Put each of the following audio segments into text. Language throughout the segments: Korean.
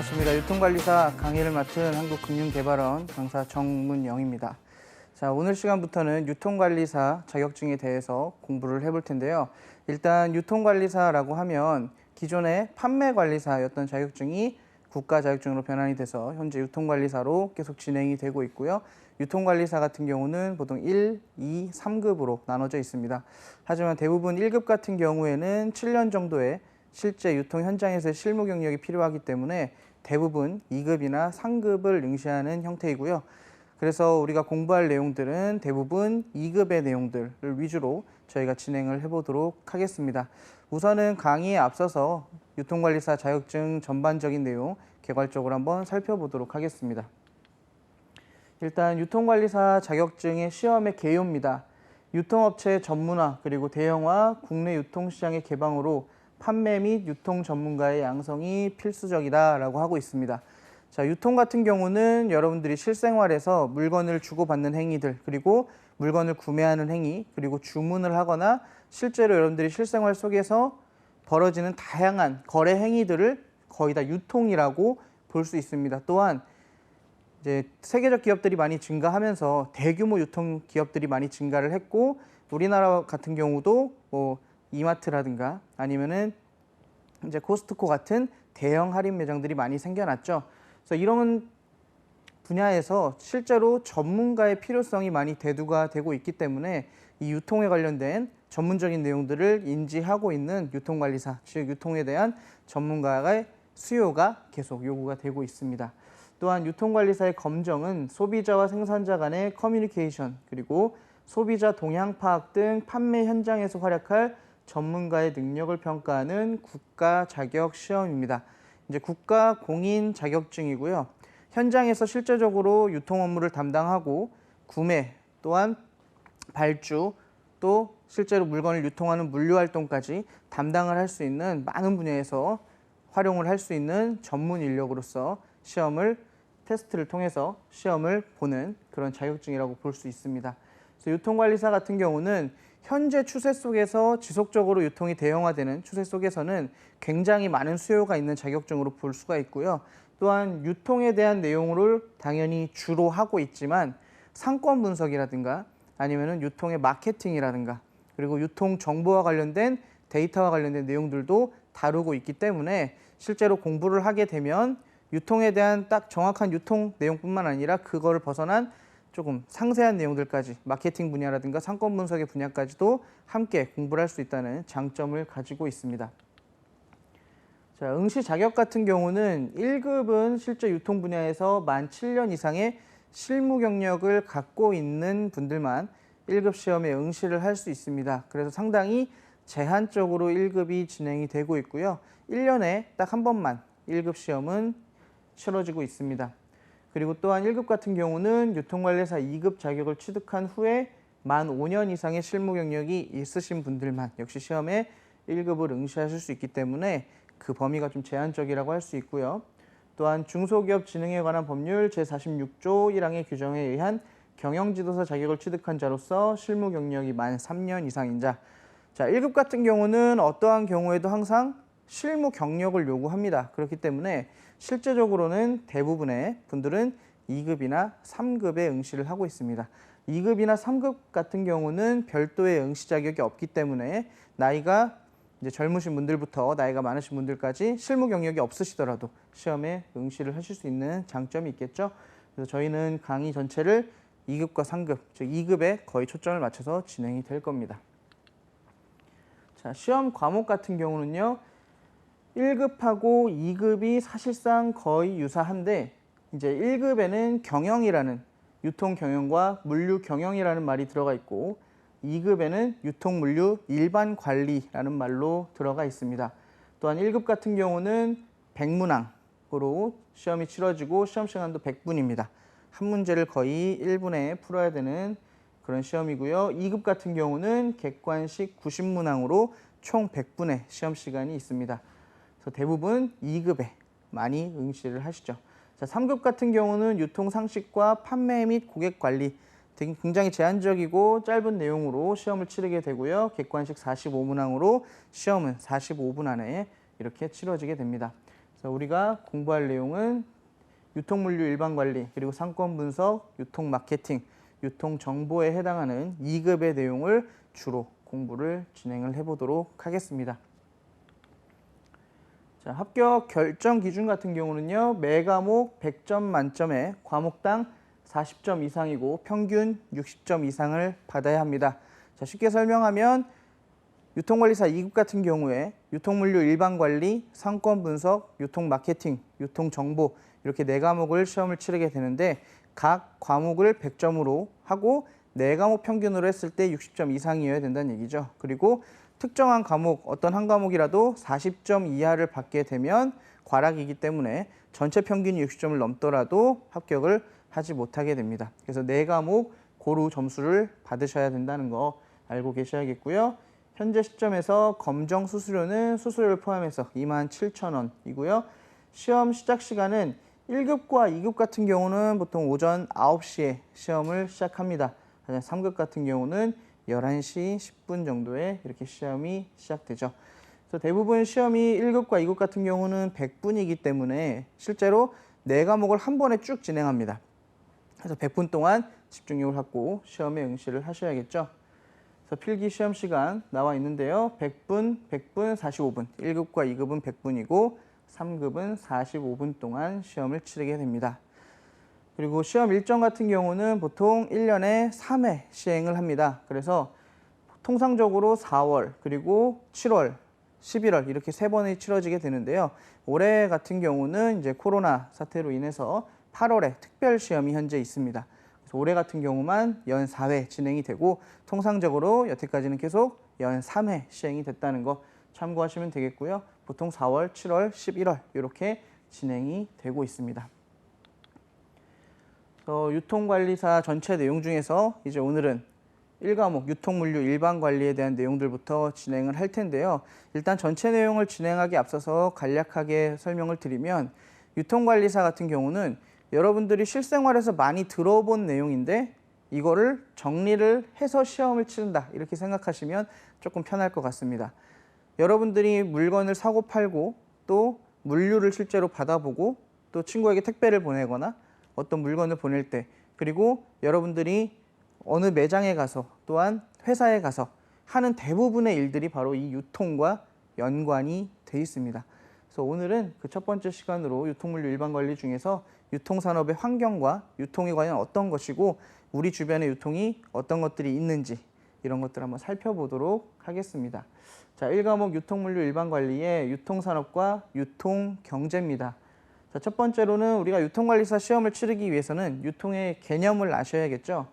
반갑습니다. 유통관리사 강의를 맡은 한국금융개발원 강사 정문영입니다. 자, 오늘 시간부터는 유통관리사 자격증에 대해서 공부를 해볼 텐데요. 일단 유통관리사라고 하면 기존의 판매관리사였던 자격증이 국가 자격증으로 변환이 돼서 현재 유통관리사로 계속 진행이 되고 있고요. 유통관리사 같은 경우는 보통 1, 2, 3급으로 나눠져 있습니다. 하지만 대부분 1급 같은 경우에는 7년 정도의 실제 유통 현장에서의 실무 경력이 필요하기 때문에 대부분 2급이나 3급을 응시하는 형태이고요. 그래서 우리가 공부할 내용들은 대부분 2급의 내용들을 위주로 저희가 진행을 해보도록 하겠습니다. 우선은 강의에 앞서서 유통관리사 자격증 전반적인 내용 개괄적으로 한번 살펴보도록 하겠습니다. 일단 유통관리사 자격증의 시험의 개요입니다. 유통업체 전문화 그리고 대형화, 국내 유통시장의 개방으로 판매 및 유통 전문가의 양성이 필수적이다라고 하고 있습니다. 자, 유통 같은 경우는 여러분들이 실생활에서 물건을 주고받는 행위들, 그리고 물건을 구매하는 행위, 그리고 주문을 하거나 실제로 여러분들이 실생활 속에서 벌어지는 다양한 거래 행위들을 거의 다 유통이라고 볼 수 있습니다. 또한 이제 세계적 기업들이 많이 증가하면서 대규모 유통 기업들이 많이 증가를 했고, 우리나라 같은 경우도 뭐 이마트라든가 아니면은 이제 코스트코 같은 대형 할인 매장들이 많이 생겨났죠. 그래서 이런 분야에서 실제로 전문가의 필요성이 많이 대두가 되고 있기 때문에 이 유통에 관련된 전문적인 내용들을 인지하고 있는 유통관리사, 즉 유통에 대한 전문가의 수요가 계속 요구가 되고 있습니다. 또한 유통관리사의 검정은 소비자와 생산자 간의 커뮤니케이션, 그리고 소비자 동향 파악 등 판매 현장에서 활약할 전문가의 능력을 평가하는 국가 자격 시험입니다. 이제 국가 공인 자격증이고요. 현장에서 실제적으로 유통 업무를 담당하고 구매, 또한 발주, 또 실제로 물건을 유통하는 물류 활동까지 담당을 할 수 있는 많은 분야에서 활용을 할 수 있는 전문 인력으로서 테스트를 통해서 시험을 보는 그런 자격증이라고 볼 수 있습니다. 그래서 유통관리사 같은 경우는 현재 추세 속에서 지속적으로 유통이 대형화되는 추세 속에서는 굉장히 많은 수요가 있는 자격증으로 볼 수가 있고요. 또한 유통에 대한 내용을 당연히 주로 하고 있지만 상권 분석이라든가 아니면은 유통의 마케팅이라든가 그리고 유통 정보와 관련된 데이터와 관련된 내용들도 다루고 있기 때문에 실제로 공부를 하게 되면 유통에 대한 딱 정확한 유통 내용뿐만 아니라 그거를 벗어난 조금 상세한 내용들까지 마케팅 분야라든가 상권 분석의 분야까지도 함께 공부를 할 수 있다는 장점을 가지고 있습니다. 자, 응시 자격 같은 경우는 1급은 실제 유통 분야에서 만 7년 이상의 실무 경력을 갖고 있는 분들만 1급 시험에 응시를 할 수 있습니다. 그래서 상당히 제한적으로 1급이 진행이 되고 있고요. 1년에 딱 한 번만 1급 시험은 치러지고 있습니다. 그리고 또한 1급 같은 경우는 유통관리사 2급 자격을 취득한 후에 만 5년 이상의 실무 경력이 있으신 분들만 역시 시험에 1급을 응시하실 수 있기 때문에 그 범위가 좀 제한적이라고 할 수 있고요. 또한 중소기업 진흥에 관한 법률 제46조 1항의 규정에 의한 경영지도사 자격을 취득한 자로서 실무 경력이 만 3년 이상인 자. 자, 1급 같은 경우는 어떠한 경우에도 항상 실무 경력을 요구합니다. 그렇기 때문에 실제적으로는 대부분의 분들은 2급이나 3급에 응시를 하고 있습니다. 2급이나 3급 같은 경우는 별도의 응시 자격이 없기 때문에 나이가 이제 젊으신 분들부터 나이가 많으신 분들까지 실무 경력이 없으시더라도 시험에 응시를 하실 수 있는 장점이 있겠죠. 그래서 저희는 강의 전체를 2급과 3급, 즉 2급에 거의 초점을 맞춰서 진행이 될 겁니다. 자, 시험 과목 같은 경우는요. 1급하고 2급이 사실상 거의 유사한데 이제 1급에는 경영이라는 유통 경영과 물류 경영이라는 말이 들어가 있고 2급에는 유통 물류 일반 관리라는 말로 들어가 있습니다. 또한 1급 같은 경우는 100문항으로 시험이 치러지고 시험 시간도 100분입니다. 한 문제를 거의 1분에 풀어야 되는 그런 시험이고요. 2급 같은 경우는 객관식 90문항으로 총 100분의 시험 시간이 있습니다. 그래서 대부분 2급에 많이 응시를 하시죠. 자, 3급 같은 경우는 유통 상식과 판매 및 고객 관리 등 굉장히 제한적이고 짧은 내용으로 시험을 치르게 되고요. 객관식 45문항으로 시험은 45분 안에 이렇게 치러지게 됩니다. 그래서 우리가 공부할 내용은 유통물류 일반관리, 그리고 상권 분석, 유통 마케팅, 유통 정보에 해당하는 2급의 내용을 주로 공부를 진행을 해보도록 하겠습니다. 자, 합격 결정 기준 같은 경우는요, 매 과목 100점 만점에 과목당 40점 이상이고 평균 60점 이상을 받아야 합니다. 자, 쉽게 설명하면 유통관리사 2급 같은 경우에 유통물류 일반관리, 상권 분석, 유통 마케팅, 유통 정보 이렇게 4과목을 시험을 치르게 되는데 각 과목을 100점으로 하고 4과목 평균으로 했을 때 60점 이상이어야 된다는 얘기죠. 그리고 특정한 과목, 어떤 한 과목이라도 40점 이하를 받게 되면 과락이기 때문에 전체 평균이 60점을 넘더라도 합격을 하지 못하게 됩니다. 그래서 4과목 고루 점수를 받으셔야 된다는 거 알고 계셔야겠고요. 현재 시점에서 검정 수수료는 수수료를 포함해서 27,000원이고요. 시험 시작 시간은 1급과 2급 같은 경우는 보통 오전 9시에 시험을 시작합니다. 3급 같은 경우는 11시 10분 정도에 이렇게 시험이 시작되죠. 그래서 대부분 시험이 1급과 2급 같은 경우는 100분이기 때문에 실제로 4과목을 한 번에 쭉 진행합니다. 그래서 100분 동안 집중력을 갖고 시험에 응시를 하셔야겠죠. 그래서 필기 시험 시간 나와 있는데요. 100분, 45분, 1급과 2급은 100분이고 3급은 45분 동안 시험을 치르게 됩니다. 그리고 시험 일정 같은 경우는 보통 1년에 3회 시행을 합니다. 그래서 통상적으로 4월, 그리고 7월, 11월 이렇게 3번이 치러지게 되는데요. 올해 같은 경우는 이제 코로나 사태로 인해서 8월에 특별 시험이 현재 있습니다. 그래서 올해 같은 경우만 연 4회 진행이 되고 통상적으로 여태까지는 계속 연 3회 시행이 됐다는 거 참고하시면 되겠고요. 보통 4월, 7월, 11월 이렇게 진행이 되고 있습니다. 유통관리사 전체 내용 중에서 이제 오늘은 1과목 유통물류 일반관리에 대한 내용들부터 진행을 할 텐데요. 일단 전체 내용을 진행하기 앞서서 간략하게 설명을 드리면 유통관리사 같은 경우는 여러분들이 실생활에서 많이 들어본 내용인데 이거를 정리를 해서 시험을 치른다 이렇게 생각하시면 조금 편할 것 같습니다. 여러분들이 물건을 사고 팔고 또 물류를 실제로 받아보고 또 친구에게 택배를 보내거나 어떤 물건을 보낼 때 그리고 여러분들이 어느 매장에 가서 또한 회사에 가서 하는 대부분의 일들이 바로 이 유통과 연관이 돼 있습니다. 그래서 오늘은 그 첫 번째 시간으로 유통물류 일반관리 중에서 유통산업의 환경과 유통이 과연 어떤 것이고 우리 주변의 유통이 어떤 것들이 있는지 이런 것들을 한번 살펴보도록 하겠습니다. 자, 1과목 유통물류 일반관리의 유통산업과 유통경제입니다. 자, 첫 번째로는 우리가 유통관리사 시험을 치르기 위해서는 유통의 개념을 아셔야겠죠.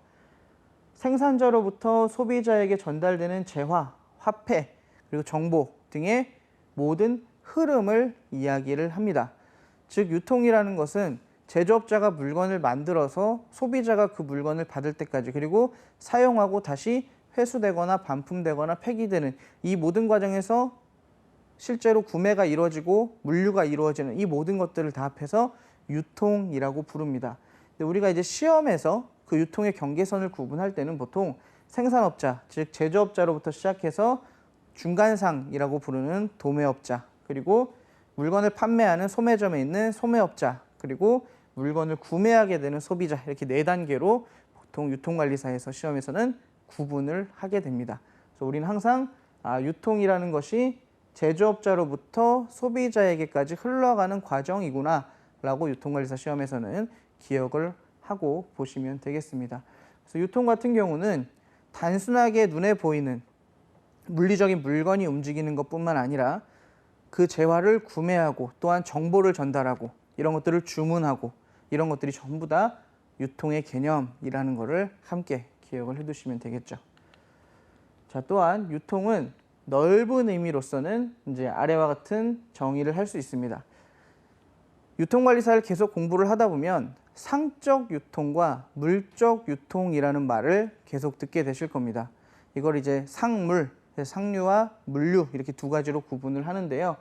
생산자로부터 소비자에게 전달되는 재화, 화폐, 그리고 정보 등의 모든 흐름을 이야기를 합니다. 즉 유통이라는 것은 제조업자가 물건을 만들어서 소비자가 그 물건을 받을 때까지 그리고 사용하고 다시 회수되거나 반품되거나 폐기되는 이 모든 과정에서 실제로 구매가 이루어지고 물류가 이루어지는 이 모든 것들을 다 합해서 유통이라고 부릅니다. 근데 우리가 이제 시험에서 그 유통의 경계선을 구분할 때는 보통 생산업자, 즉 제조업자로부터 시작해서 중간상이라고 부르는 도매업자, 그리고 물건을 판매하는 소매점에 있는 소매업자, 그리고 물건을 구매하게 되는 소비자 이렇게 4단계로 보통 유통관리사에서 시험에서는 구분을 하게 됩니다. 그래서 우리는 항상 유통이라는 것이 제조업자로부터 소비자에게까지 흘러가는 과정이구나 라고 유통관리사 시험에서는 기억을 하고 보시면 되겠습니다. 그래서 유통 같은 경우는 단순하게 눈에 보이는 물리적인 물건이 움직이는 것뿐만 아니라 그 재화를 구매하고 또한 정보를 전달하고 이런 것들을 주문하고 이런 것들이 전부 다 유통의 개념이라는 것을 함께 기억을 해두시면 되겠죠. 자, 또한 유통은 넓은 의미로서는 이제 아래와 같은 정의를 할 수 있습니다. 유통관리사를 계속 공부를 하다 보면 상적 유통과 물적 유통이라는 말을 계속 듣게 되실 겁니다. 이걸 이제 상물, 상류와 물류 이렇게 2가지로 구분을 하는데요.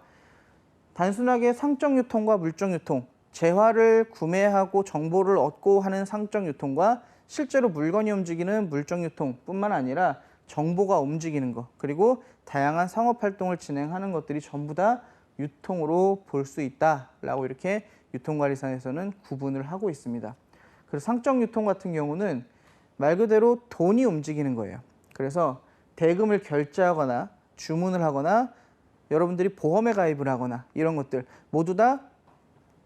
단순하게 상적 유통과 물적 유통, 재화를 구매하고 정보를 얻고 하는 상적 유통과 실제로 물건이 움직이는 물적 유통뿐만 아니라 정보가 움직이는 것, 그리고 다양한 상업활동을 진행하는 것들이 전부 다 유통으로 볼 수 있다라고 이렇게 유통관리사에서는 구분을 하고 있습니다. 그래서 상적 유통 같은 경우는 말 그대로 돈이 움직이는 거예요. 그래서 대금을 결제하거나 주문을 하거나 여러분들이 보험에 가입을 하거나 이런 것들 모두 다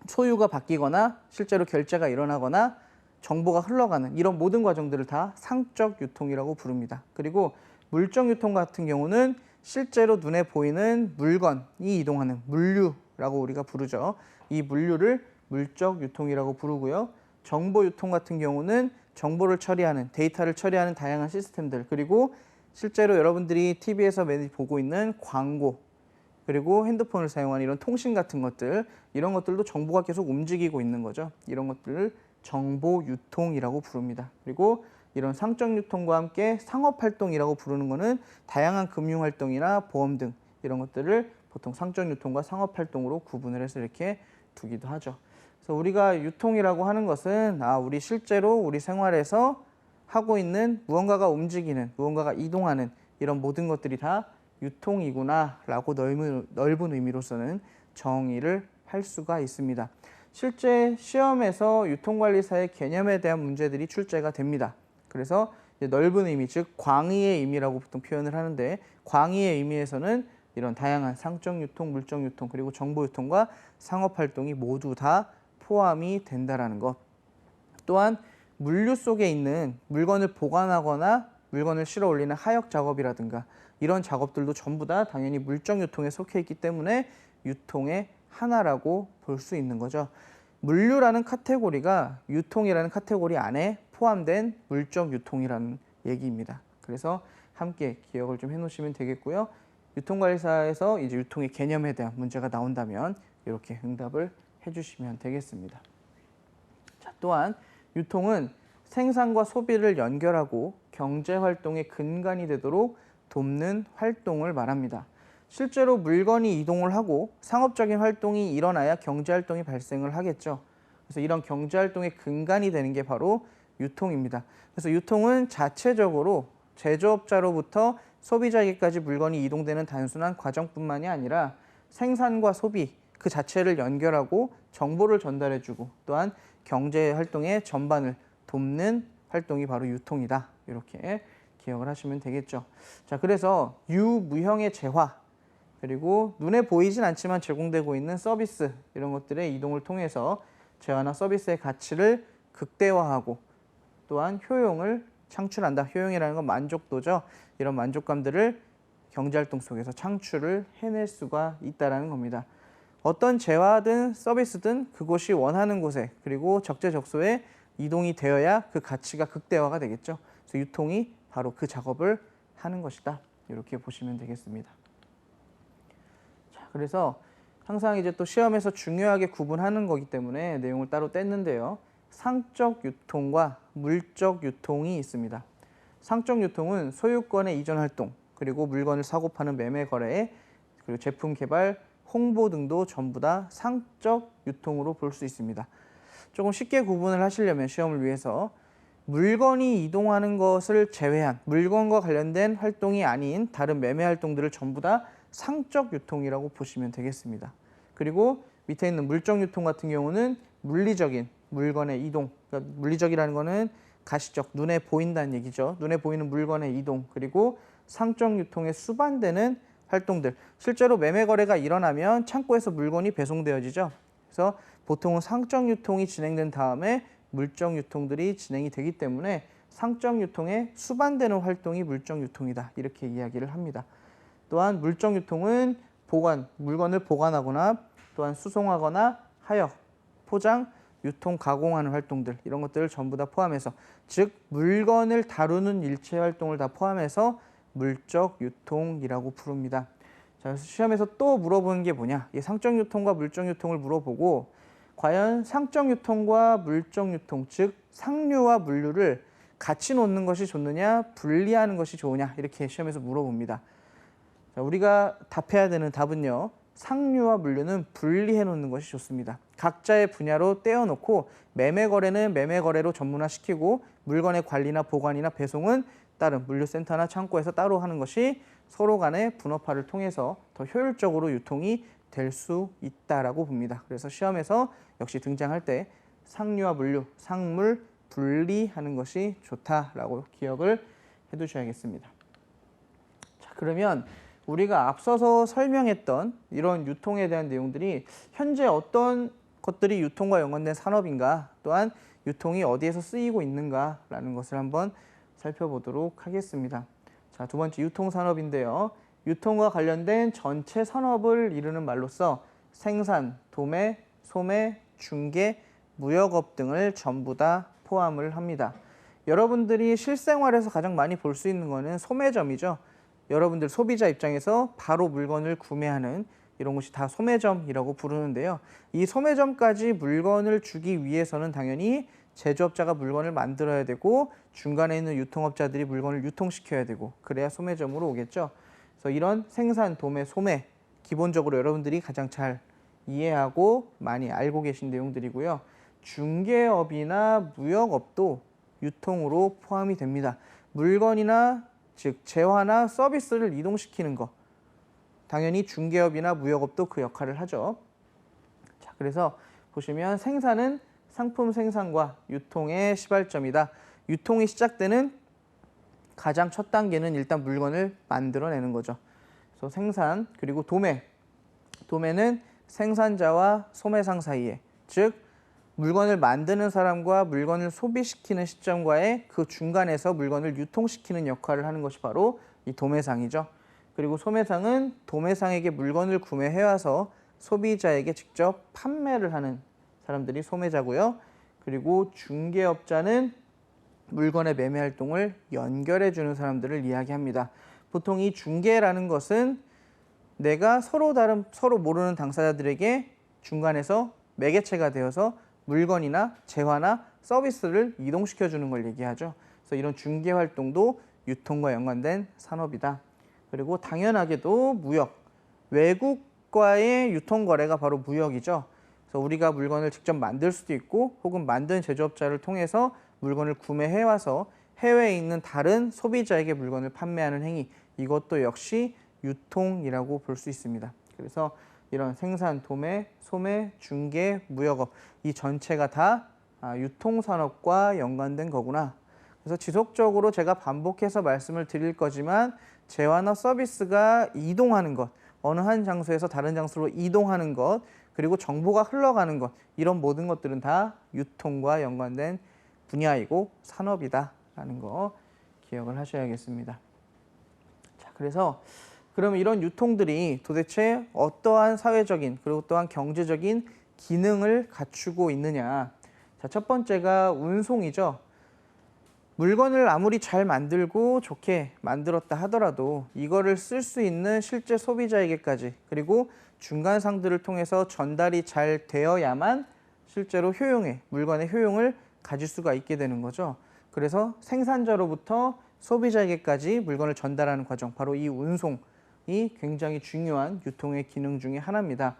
소유가 바뀌거나 실제로 결제가 일어나거나 정보가 흘러가는 이런 모든 과정들을 다 상적 유통이라고 부릅니다. 그리고 물적 유통 같은 경우는 실제로 눈에 보이는 물건이 이동하는 물류라고 우리가 부르죠. 이 물류를 물적 유통이라고 부르고요. 정보 유통 같은 경우는 정보를 처리하는, 데이터를 처리하는 다양한 시스템들, 그리고 실제로 여러분들이 TV에서 매일 보고 있는 광고, 그리고 핸드폰을 사용하는 이런 통신 같은 것들, 이런 것들도 정보가 계속 움직이고 있는 거죠. 이런 것들을 정보 유통이라고 부릅니다. 그리고 이런 상적 유통과 함께 상업 활동이라고 부르는 것은 다양한 금융 활동이나 보험 등 이런 것들을 보통 상적 유통과 상업 활동으로 구분을 해서 이렇게 두기도 하죠. 그래서 우리가 유통이라고 하는 것은 우리 실제로 우리 생활에서 하고 있는 무언가가 움직이는, 무언가가 이동하는 이런 모든 것들이 다 유통이구나라고 넓은 의미로서는 정의를 할 수가 있습니다. 실제 시험에서 유통관리사의 개념에 대한 문제들이 출제가 됩니다. 그래서 넓은 의미, 즉 광의의 의미라고 보통 표현을 하는데, 광의의 의미에서는 이런 다양한 상적 유통, 물적 유통, 그리고 정보 유통과 상업 활동이 모두 다 포함이 된다라는 것. 또한 물류 속에 있는 물건을 보관하거나 물건을 실어 올리는 하역 작업이라든가 이런 작업들도 전부 다 당연히 물적 유통에 속해 있기 때문에 유통의 하나라고 볼 수 있는 거죠. 물류라는 카테고리가 유통이라는 카테고리 안에 포함된 물적 유통이라는 얘기입니다. 그래서 함께 기억을 좀 해놓으시면 되겠고요. 유통관리사에서 이제 유통의 개념에 대한 문제가 나온다면 이렇게 응답을 해주시면 되겠습니다. 자, 또한 유통은 생산과 소비를 연결하고 경제활동의 근간이 되도록 돕는 활동을 말합니다. 실제로 물건이 이동을 하고 상업적인 활동이 일어나야 경제활동이 발생을 하겠죠. 그래서 이런 경제활동의 근간이 되는 게 바로 유통입니다. 그래서 유통은 자체적으로 제조업자로부터 소비자에게까지 물건이 이동되는 단순한 과정뿐만이 아니라 생산과 소비 그 자체를 연결하고 정보를 전달해주고 또한 경제활동의 전반을 돕는 활동이 바로 유통이다. 이렇게 기억을 하시면 되겠죠. 자, 그래서 유무형의 재화 그리고 눈에 보이진 않지만 제공되고 있는 서비스 이런 것들의 이동을 통해서 재화나 서비스의 가치를 극대화하고 또한 효용을 창출한다. 효용이라는 건 만족도죠. 이런 만족감들을 경제활동 속에서 창출을 해낼 수가 있다는 겁니다. 어떤 재화든 서비스든 그곳이 원하는 곳에 그리고 적재적소에 이동이 되어야 그 가치가 극대화가 되겠죠. 그래서 유통이 바로 그 작업을 하는 것이다. 이렇게 보시면 되겠습니다. 자, 그래서 항상 이제 또 시험에서 중요하게 구분하는 거기 때문에 내용을 따로 뗐는데요. 상적 유통과 물적 유통이 있습니다. 상적 유통은 소유권의 이전 활동, 그리고 물건을 사고 파는 매매 거래, 그리고 제품 개발, 홍보 등도 전부 다 상적 유통으로 볼 수 있습니다. 조금 쉽게 구분을 하시려면 시험을 위해서 물건이 이동하는 것을 제외한 물건과 관련된 활동이 아닌 다른 매매 활동들을 전부 다 상적 유통이라고 보시면 되겠습니다. 그리고 밑에 있는 물적 유통 같은 경우는 물리적인 물건의 이동, 그러니까 물리적이라는 거는 가시적, 눈에 보인다는 얘기죠. 눈에 보이는 물건의 이동, 그리고 상적 유통에 수반되는 활동들. 실제로 매매 거래가 일어나면 창고에서 물건이 배송되어지죠. 그래서 보통은 상적 유통이 진행된 다음에 물적 유통들이 진행이 되기 때문에 상적 유통에 수반되는 활동이 물적 유통이다. 이렇게 이야기를 합니다. 또한 물적 유통은 물건을 보관하거나 또한 수송하거나 하역, 포장, 유통, 가공하는 활동들 이런 것들을 전부 다 포함해서 즉 물건을 다루는 일체 활동을 다 포함해서 물적 유통이라고 부릅니다. 자, 그래서 시험에서 또 물어보는 게 뭐냐? 이 상적 유통과 물적 유통을 물어보고 과연 상적 유통과 물적 유통, 즉 상류와 물류를 같이 놓는 것이 좋느냐, 분리하는 것이 좋으냐 이렇게 시험에서 물어봅니다. 자, 우리가 답해야 되는 답은요. 상류와 물류는 분리해 놓는 것이 좋습니다. 각자의 분야로 떼어놓고 매매 거래는 매매 거래로 전문화시키고 물건의 관리나 보관이나 배송은 다른 물류센터나 창고에서 따로 하는 것이 서로 간의 분업화를 통해서 더 효율적으로 유통이 될 수 있다라고 봅니다. 그래서 시험에서 역시 등장할 때 상류와 물류, 상물 분리하는 것이 좋다라고 기억을 해두셔야겠습니다. 자, 그러면 우리가 앞서서 설명했던 이런 유통에 대한 내용들이 현재 어떤 것들이 유통과 연관된 산업인가, 또한 유통이 어디에서 쓰이고 있는가라는 것을 한번 살펴보도록 하겠습니다. 자, 두 번째 유통산업인데요. 유통과 관련된 전체 산업을 이루는 말로써 생산, 도매, 소매, 중개, 무역업 등을 전부 다 포함을 합니다. 여러분들이 실생활에서 가장 많이 볼 수 있는 것은 소매점이죠. 여러분들 소비자 입장에서 바로 물건을 구매하는 이런 곳이 다 소매점이라고 부르는데요. 이 소매점까지 물건을 주기 위해서는 당연히 제조업자가 물건을 만들어야 되고 중간에 있는 유통업자들이 물건을 유통시켜야 되고 그래야 소매점으로 오겠죠. 그래서 이런 생산, 도매, 소매 기본적으로 여러분들이 가장 잘 이해하고 많이 알고 계신 내용들이고요. 중개업이나 무역업도 유통으로 포함이 됩니다. 물건이나 즉 재화나 서비스를 이동시키는 것, 당연히 중개업이나 무역업도 그 역할을 하죠. 자, 그래서 보시면 생산은 상품 생산과 유통의 시발점이다. 유통이 시작되는 가장 첫 단계는 일단 물건을 만들어내는 거죠. 그래서 생산, 그리고 도매. 도매는 생산자와 소매상 사이에, 즉 물건을 만드는 사람과 물건을 소비시키는 시점과의 그 중간에서 물건을 유통시키는 역할을 하는 것이 바로 이 도매상이죠. 그리고 소매상은 도매상에게 물건을 구매해와서 소비자에게 직접 판매를 하는 사람들이 소매자고요. 그리고 중개업자는 물건의 매매 활동을 연결해 주는 사람들을 이야기합니다. 보통 이 중개라는 것은 내가 서로 모르는 당사자들에게 중간에서 매개체가 되어서 물건이나 재화나 서비스를 이동시켜 주는 걸 얘기하죠. 그래서 이런 중개 활동도 유통과 연관된 산업이다. 그리고 당연하게도 무역, 외국과의 유통 거래가 바로 무역이죠. 그래서 우리가 물건을 직접 만들 수도 있고 혹은 만든 제조업자를 통해서 물건을 구매해 와서 해외에 있는 다른 소비자에게 물건을 판매하는 행위, 이것도 역시 유통이라고 볼 수 있습니다. 그래서 이런 생산, 도매, 소매, 중개, 무역업 이 전체가 다 유통산업과 연관된 거구나. 그래서 지속적으로 제가 반복해서 말씀을 드릴 거지만 재화나 서비스가 이동하는 것, 어느 한 장소에서 다른 장소로 이동하는 것, 그리고 정보가 흘러가는 것, 이런 모든 것들은 다 유통과 연관된 분야이고 산업이다라는 거 기억을 하셔야겠습니다. 자, 그래서 그러면 이런 유통들이 도대체 어떠한 사회적인 그리고 또한 경제적인 기능을 갖추고 있느냐. 자, 첫 번째가 운송이죠. 물건을 아무리 잘 만들고 좋게 만들었다 하더라도 이거를 쓸 수 있는 실제 소비자에게까지 그리고 중간상들을 통해서 전달이 잘 되어야만 실제로 물건의 효용을 가질 수가 있게 되는 거죠. 그래서 생산자로부터 소비자에게까지 물건을 전달하는 과정, 바로 이 운송이 굉장히 중요한 유통의 기능 중에 하나입니다.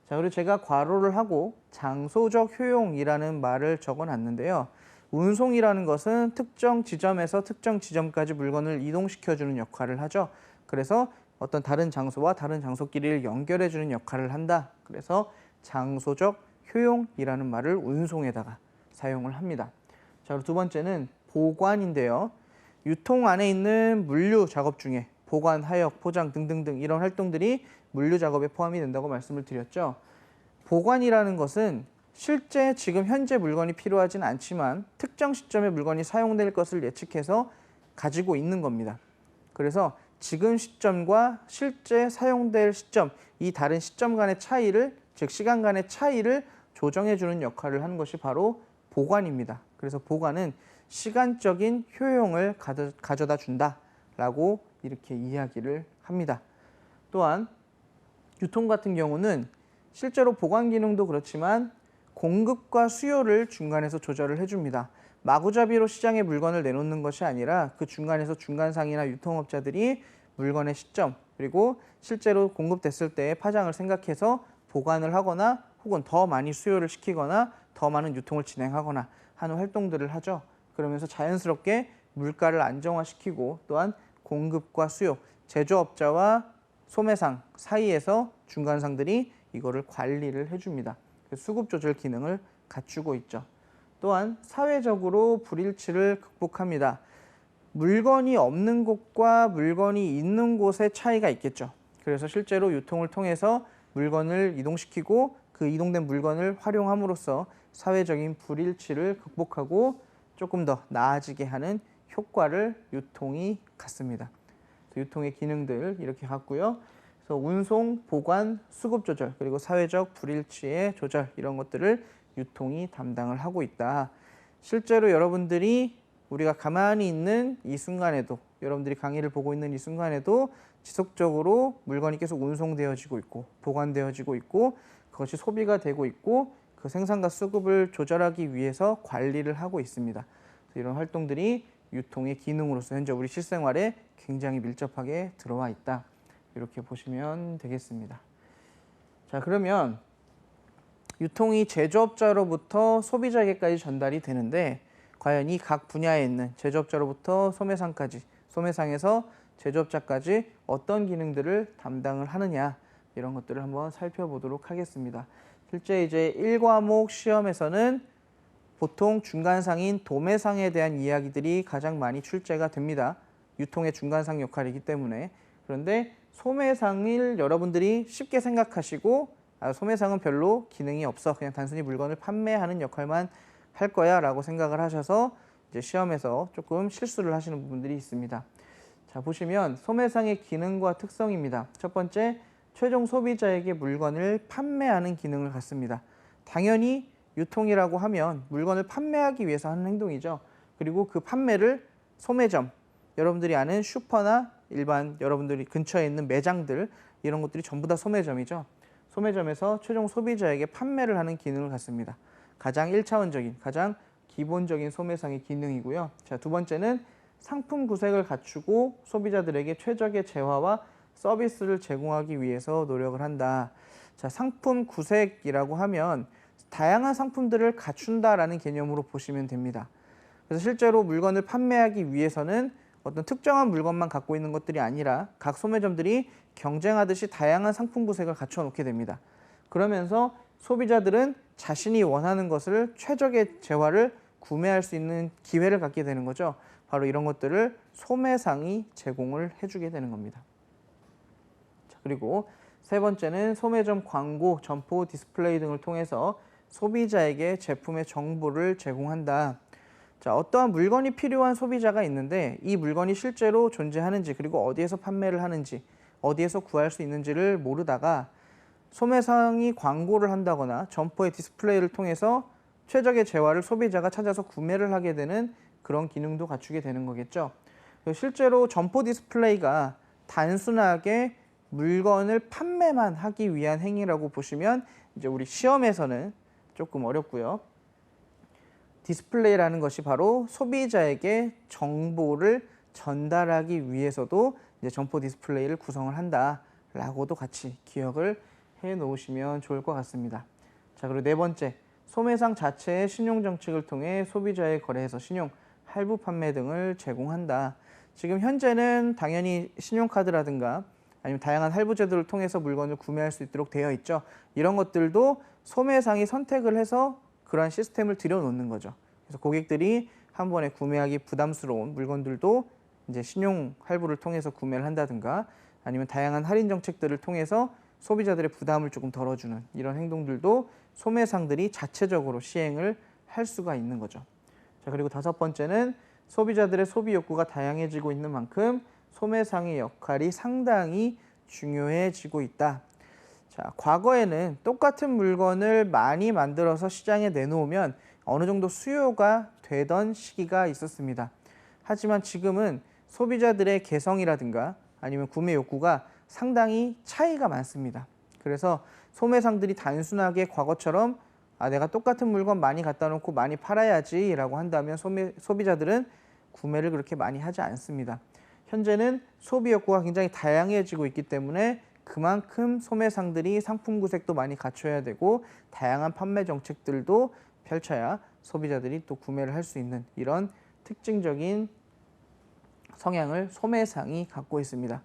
자, 그리고 제가 괄호를 하고 장소적 효용이라는 말을 적어놨는데요. 운송이라는 것은 특정 지점에서 특정 지점까지 물건을 이동시켜주는 역할을 하죠. 그래서 어떤 다른 장소와 다른 장소끼리를 연결해주는 역할을 한다. 그래서 장소적 효용이라는 말을 운송에다가 사용을 합니다. 자, 그리고 두 번째는 보관인데요. 유통 안에 있는 물류 작업 중에 보관, 하역, 포장 등등등 이런 활동들이 물류 작업에 포함이 된다고 말씀을 드렸죠. 보관이라는 것은 실제 지금 현재 물건이 필요하진 않지만 특정 시점에 물건이 사용될 것을 예측해서 가지고 있는 겁니다. 그래서 지금 시점과 실제 사용될 시점, 이 다른 시점 간의 차이를, 즉 시간 간의 차이를 조정해주는 역할을 하는 것이 바로 보관입니다. 그래서 보관은 시간적인 효용을 가져다 준다라고 이렇게 이야기를 합니다. 또한 유통 같은 경우는 실제로 보관 기능도 그렇지만 공급과 수요를 중간에서 조절을 해줍니다. 마구잡이로 시장에 물건을 내놓는 것이 아니라 그 중간에서 중간상이나 유통업자들이 물건의 시점 그리고 실제로 공급됐을 때의 파장을 생각해서 보관을 하거나 혹은 더 많이 수요를 시키거나 더 많은 유통을 진행하거나 하는 활동들을 하죠. 그러면서 자연스럽게 물가를 안정화시키고 또한 공급과 수요, 제조업자와 소매상 사이에서 중간상들이 이거를 관리를 해줍니다. 수급 조절 기능을 갖추고 있죠. 또한 사회적으로 불일치를 극복합니다. 물건이 없는 곳과 물건이 있는 곳의 차이가 있겠죠. 그래서 실제로 유통을 통해서 물건을 이동시키고 그 이동된 물건을 활용함으로써 사회적인 불일치를 극복하고 조금 더 나아지게 하는 효과를 유통이 갖습니다. 유통의 기능들 이렇게 갖고요. 그래서 운송, 보관, 수급 조절, 그리고 사회적 불일치의 조절 이런 것들을 유통이 담당을 하고 있다. 실제로 여러분들이 우리가 가만히 있는 이 순간에도 여러분들이 강의를 보고 있는 이 순간에도 지속적으로 물건이 계속 운송되어지고 있고 보관되어지고 있고 그것이 소비가 되고 있고 그 생산과 수급을 조절하기 위해서 관리를 하고 있습니다. 이런 활동들이 유통의 기능으로서 현재 우리 실생활에 굉장히 밀접하게 들어와 있다. 이렇게 보시면 되겠습니다. 자, 그러면 유통이 제조업자로부터 소비자에게까지 전달이 되는데 과연 이 각 분야에 있는 제조업자로부터 소매상까지, 소매상에서 제조업자까지 어떤 기능들을 담당을 하느냐 이런 것들을 한번 살펴보도록 하겠습니다. 실제 이제 1과목 시험에서는 보통 중간상인 도매상에 대한 이야기들이 가장 많이 출제가 됩니다. 유통의 중간상 역할이기 때문에. 그런데 소매상을 여러분들이 쉽게 생각하시고 소매상은 별로 기능이 없어. 그냥 단순히 물건을 판매하는 역할만 할 거야 라고 생각을 하셔서 이제 시험에서 조금 실수를 하시는 부분들이 있습니다. 자, 보시면 소매상의 기능과 특성입니다. 첫 번째, 최종 소비자에게 물건을 판매하는 기능을 갖습니다. 당연히 유통이라고 하면 물건을 판매하기 위해서 하는 행동이죠. 그리고 그 판매를 소매점, 여러분들이 아는 슈퍼나 일반 여러분들이 근처에 있는 매장들 이런 것들이 전부 다 소매점이죠. 소매점에서 최종 소비자에게 판매를 하는 기능을 갖습니다. 가장 1차원적인, 가장 기본적인 소매상의 기능이고요. 자, 두 번째는 상품 구색을 갖추고 소비자들에게 최적의 재화와 서비스를 제공하기 위해서 노력을 한다. 자, 상품 구색이라고 하면 다양한 상품들을 갖춘다라는 개념으로 보시면 됩니다. 그래서 실제로 물건을 판매하기 위해서는 어떤 특정한 물건만 갖고 있는 것들이 아니라 각 소매점들이 경쟁하듯이 다양한 상품 구색을 갖춰 놓게 됩니다. 그러면서 소비자들은 자신이 원하는 것을 최적의 재화를 구매할 수 있는 기회를 갖게 되는 거죠. 바로 이런 것들을 소매상이 제공을 해주게 되는 겁니다. 자, 그리고 세 번째는 소매점 광고, 점포, 디스플레이 등을 통해서 소비자에게 제품의 정보를 제공한다. 자, 어떠한 물건이 필요한 소비자가 있는데 이 물건이 실제로 존재하는지 그리고 어디에서 판매를 하는지 어디에서 구할 수 있는지를 모르다가 소매상이 광고를 한다거나 점포의 디스플레이를 통해서 최적의 재화를 소비자가 찾아서 구매를 하게 되는 그런 기능도 갖추게 되는 거겠죠. 실제로 점포 디스플레이가 단순하게 물건을 판매만 하기 위한 행위라고 보시면 이제 우리 시험에서는 조금 어렵고요. 디스플레이라는 것이 바로 소비자에게 정보를 전달하기 위해서도 이제 점포 디스플레이를 구성을 한다라고도 같이 기억을 해 놓으시면 좋을 것 같습니다. 자, 그리고 네 번째, 소매상 자체의 신용 정책을 통해 소비자의 거래에서 신용, 할부 판매 등을 제공한다. 지금 현재는 당연히 신용카드라든가 아니면 다양한 할부 제도를 통해서 물건을 구매할 수 있도록 되어 있죠. 이런 것들도 소매상이 선택을 해서 그러한 시스템을 들여놓는 거죠. 그래서 고객들이 한 번에 구매하기 부담스러운 물건들도 이제 신용 할부를 통해서 구매를 한다든가 아니면 다양한 할인 정책들을 통해서 소비자들의 부담을 조금 덜어주는 이런 행동들도 소매상들이 자체적으로 시행을 할 수가 있는 거죠. 자, 그리고 다섯 번째는 소비자들의 소비 욕구가 다양해지고 있는 만큼 소매상의 역할이 상당히 중요해지고 있다. 자, 과거에는 똑같은 물건을 많이 만들어서 시장에 내놓으면 어느 정도 수요가 되던 시기가 있었습니다. 하지만 지금은 소비자들의 개성이라든가 아니면 구매 욕구가 상당히 차이가 많습니다. 그래서 소매상들이 단순하게 과거처럼 내가 똑같은 물건 많이 갖다 놓고 많이 팔아야지 라고 한다면 소비자들은 구매를 그렇게 많이 하지 않습니다. 현재는 소비 욕구가 굉장히 다양해지고 있기 때문에 그만큼 소매상들이 상품 구색도 많이 갖춰야 되고 다양한 판매 정책들도 펼쳐야 소비자들이 또 구매를 할 수 있는 이런 특징적인 성향을 소매상이 갖고 있습니다.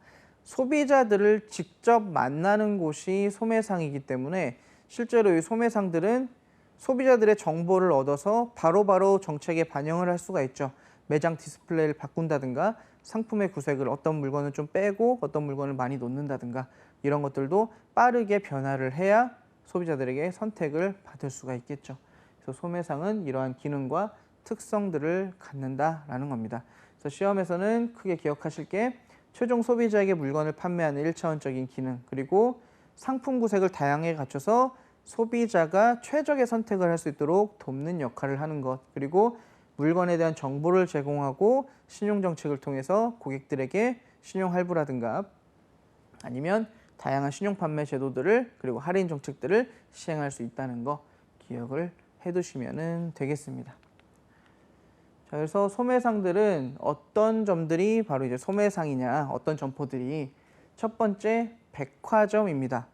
소비자들을 직접 만나는 곳이 소매상이기 때문에 실제로 이 소매상들은 소비자들의 정보를 얻어서 바로바로 정책에 반영을 할 수가 있죠. 매장 디스플레이를 바꾼다든가 상품의 구색을 어떤 물건을 좀 빼고 어떤 물건을 많이 놓는다든가 이런 것들도 빠르게 변화를 해야 소비자들에게 선택을 받을 수가 있겠죠. 그래서 소매상은 이러한 기능과 특성들을 갖는다라는 겁니다. 그래서 시험에서는 크게 기억하실 게 최종 소비자에게 물건을 판매하는 1차원적인 기능, 그리고 상품 구색을 다양하게 갖춰서 소비자가 최적의 선택을 할 수 있도록 돕는 역할을 하는 것, 그리고 물건에 대한 정보를 제공하고 신용정책을 통해서 고객들에게 신용 할부라든가 아니면 다양한 신용 판매 제도들을 그리고 할인 정책들을 시행할 수 있다는 거 기억을 해두시면 되겠습니다. 자, 그래서 소매상들은 어떤 점들이 바로 이제 소매상이냐, 어떤 점포들이 첫 번째 백화점입니다.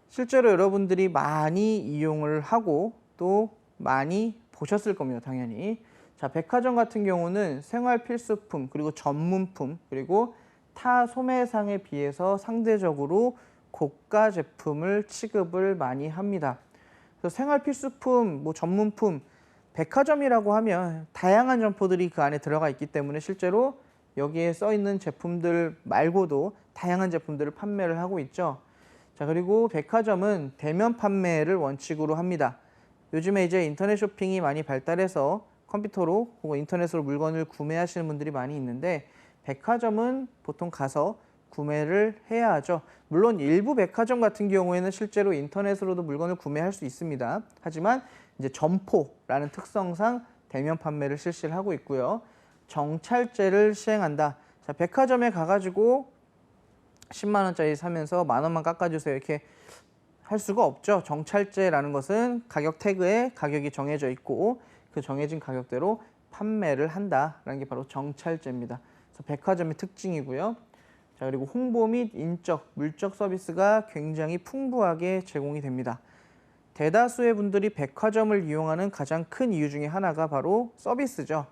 실제로 여러분들이 많이 이용을 하고 또 많이 보셨을 겁니다, 당연히. 자, 백화점 같은 경우는 생활 필수품, 그리고 전문품, 그리고 타 소매상에 비해서 상대적으로 고가 제품을 취급을 많이 합니다. 그래서 생활 필수품, 전문품, 백화점이라고 하면 다양한 점포들이 그 안에 들어가 있기 때문에 실제로 여기에 써 있는 제품들 말고도 다양한 제품들을 판매를 하고 있죠. 자, 그리고 백화점은 대면 판매를 원칙으로 합니다. 요즘에 이제 인터넷 쇼핑이 많이 발달해서 컴퓨터로 혹은 인터넷으로 물건을 구매하시는 분들이 많이 있는데 백화점은 보통 가서 구매를 해야 하죠. 물론 일부 백화점 같은 경우에는 실제로 인터넷으로도 물건을 구매할 수 있습니다. 하지만 이제 점포라는 특성상 대면 판매를 실시를 하고 있고요. 정찰제를 시행한다. 자, 백화점에 가가지고 10만 원짜리 사면서 만 원만 깎아주세요 이렇게 할 수가 없죠. 정찰제라는 것은 가격 태그에 가격이 정해져 있고 그 정해진 가격대로 판매를 한다라는 게 바로 정찰제입니다. 그래서 백화점의 특징이고요. 자, 그리고 홍보 및 인적, 물적 서비스가 굉장히 풍부하게 제공이 됩니다. 대다수의 분들이 백화점을 이용하는 가장 큰 이유 중에 하나가 바로 서비스죠.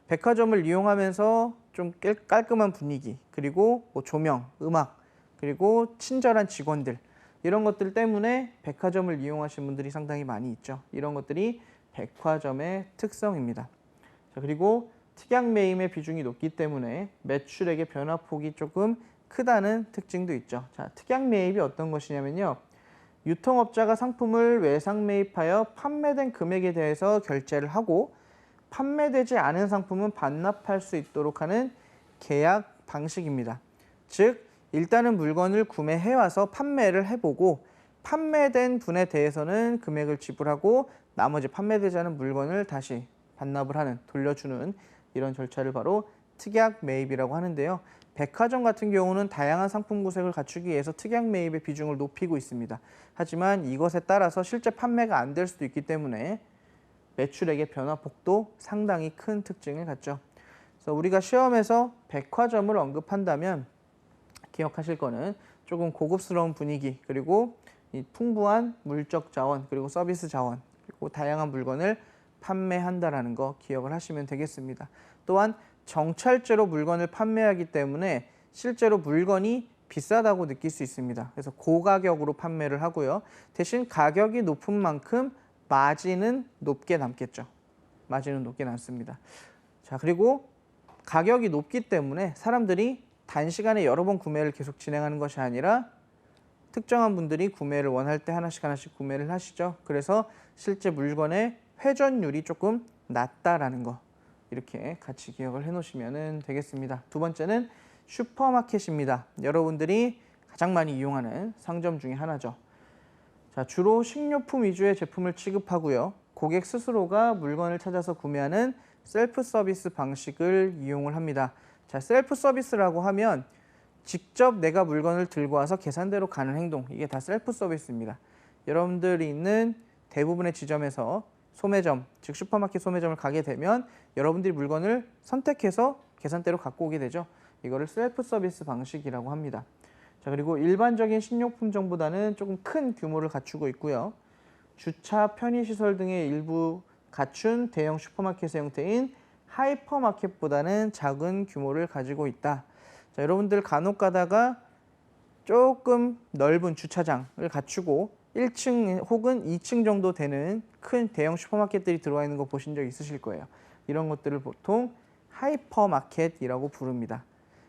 백화점을 이용하면서 좀 깔끔한 분위기, 그리고 조명, 음악, 그리고 친절한 직원들 이런 것들 때문에 백화점을 이용하시는 분들이 상당히 많이 있죠. 이런 것들이 백화점의 특성입니다. 자, 그리고 특약 매임의 비중이 높기 때문에 매출액의 변화폭이 조금 크다는 특징도 있죠. 자, 특약 매입이 어떤 것이냐면요. 유통업자가 상품을 외상 매입하여 판매된 금액에 대해서 결제를 하고 판매되지 않은 상품은 반납할 수 있도록 하는 계약 방식입니다. 즉, 일단은 물건을 구매해와서 판매를 해보고 판매된 분에 대해서는 금액을 지불하고 나머지 판매되지 않은 물건을 다시 반납을 하는, 돌려주는 이런 절차를 바로 특약 매입이라고 하는데요. 백화점 같은 경우는 다양한 상품 구색을 갖추기 위해서 특약 매입의 비중을 높이고 있습니다. 하지만 이것에 따라서 실제 판매가 안 될 수도 있기 때문에 매출액의 변화폭도 상당히 큰 특징을 갖죠. 그래서 우리가 시험에서 백화점을 언급한다면 기억하실 거는 조금 고급스러운 분위기, 그리고 이 풍부한 물적 자원, 그리고 서비스 자원, 그리고 다양한 물건을 판매한다라는 거 기억을 하시면 되겠습니다. 또한 정찰제로 물건을 판매하기 때문에 실제로 물건이 비싸다고 느낄 수 있습니다. 그래서 고가격으로 판매를 하고요. 대신 가격이 높은 만큼 마진은 높게 남겠죠. 마진은 높게 남습니다. 자, 그리고 가격이 높기 때문에 사람들이 단시간에 여러 번 구매를 계속 진행하는 것이 아니라 특정한 분들이 구매를 원할 때 하나씩 구매를 하시죠. 그래서 실제 물건의 회전율이 조금 낮다라는 거 이렇게 같이 기억을 해놓으시면 되겠습니다. 두 번째는 슈퍼마켓입니다. 여러분들이 가장 많이 이용하는 상점 중에 하나죠. 자, 주로 식료품 위주의 제품을 취급하고요. 고객 스스로가 물건을 찾아서 구매하는 셀프 서비스 방식을 이용을 합니다. 자, 셀프 서비스라고 하면 직접 내가 물건을 들고 와서 계산대로 가는 행동, 이게 다 셀프 서비스입니다. 여러분들이 있는 대부분의 지점에서 소매점, 즉 슈퍼마켓 소매점을 가게 되면 여러분들이 물건을 선택해서 계산대로 갖고 오게 되죠. 이거를 셀프 서비스 방식이라고 합니다. 자, 그리고 일반적인 식료품점보다는 조금 큰 규모를 갖추고 있고요. 주차, 편의시설 등의 일부 갖춘 대형 슈퍼마켓의 형태인 하이퍼마켓보다는 작은 규모를 가지고 있다. 자, 여러분들 간혹 가다가 조금 넓은 주차장을 갖추고 1층 혹은 2층 정도 되는 큰 대형 슈퍼마켓들이 들어와 있는 거 보신 적 있으실 거예요. 이런 것들을 보통 하이퍼마켓이라고 부릅니다.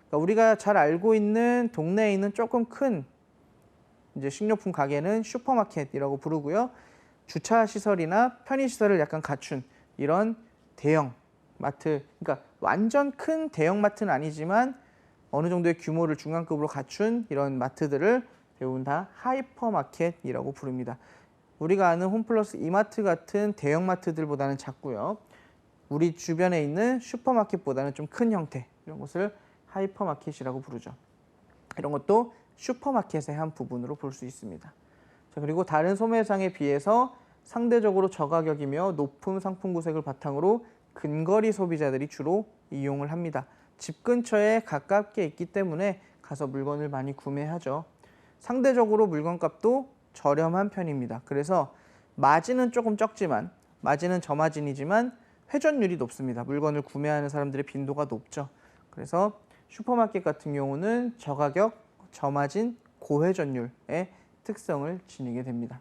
그러니까 우리가 잘 알고 있는 동네에 있는 조금 큰 이제 식료품 가게는 슈퍼마켓이라고 부르고요. 주차 시설이나 편의 시설을 약간 갖춘 이런 대형 마트, 그러니까 완전 큰 대형 마트는 아니지만 어느 정도의 규모를 중간급으로 갖춘 이런 마트들을 대부분 다 하이퍼마켓이라고 부릅니다. 우리가 아는 홈플러스 이마트 같은 대형 마트들보다는 작고요. 우리 주변에 있는 슈퍼마켓보다는 좀 큰 형태, 이런 것을 하이퍼마켓이라고 부르죠. 이런 것도 슈퍼마켓의 한 부분으로 볼 수 있습니다. 자, 그리고 다른 소매상에 비해서 상대적으로 저가격이며 높은 상품 구색을 바탕으로 근거리 소비자들이 주로 이용을 합니다. 집 근처에 가깝게 있기 때문에 가서 물건을 많이 구매하죠. 상대적으로 물건값도 저렴한 편입니다. 그래서 마진은 조금 적지만, 마진은 저마진이지만 회전율이 높습니다. 물건을 구매하는 사람들의 빈도가 높죠. 그래서 슈퍼마켓 같은 경우는 저가격, 저마진, 고회전율의 특성을 지니게 됩니다.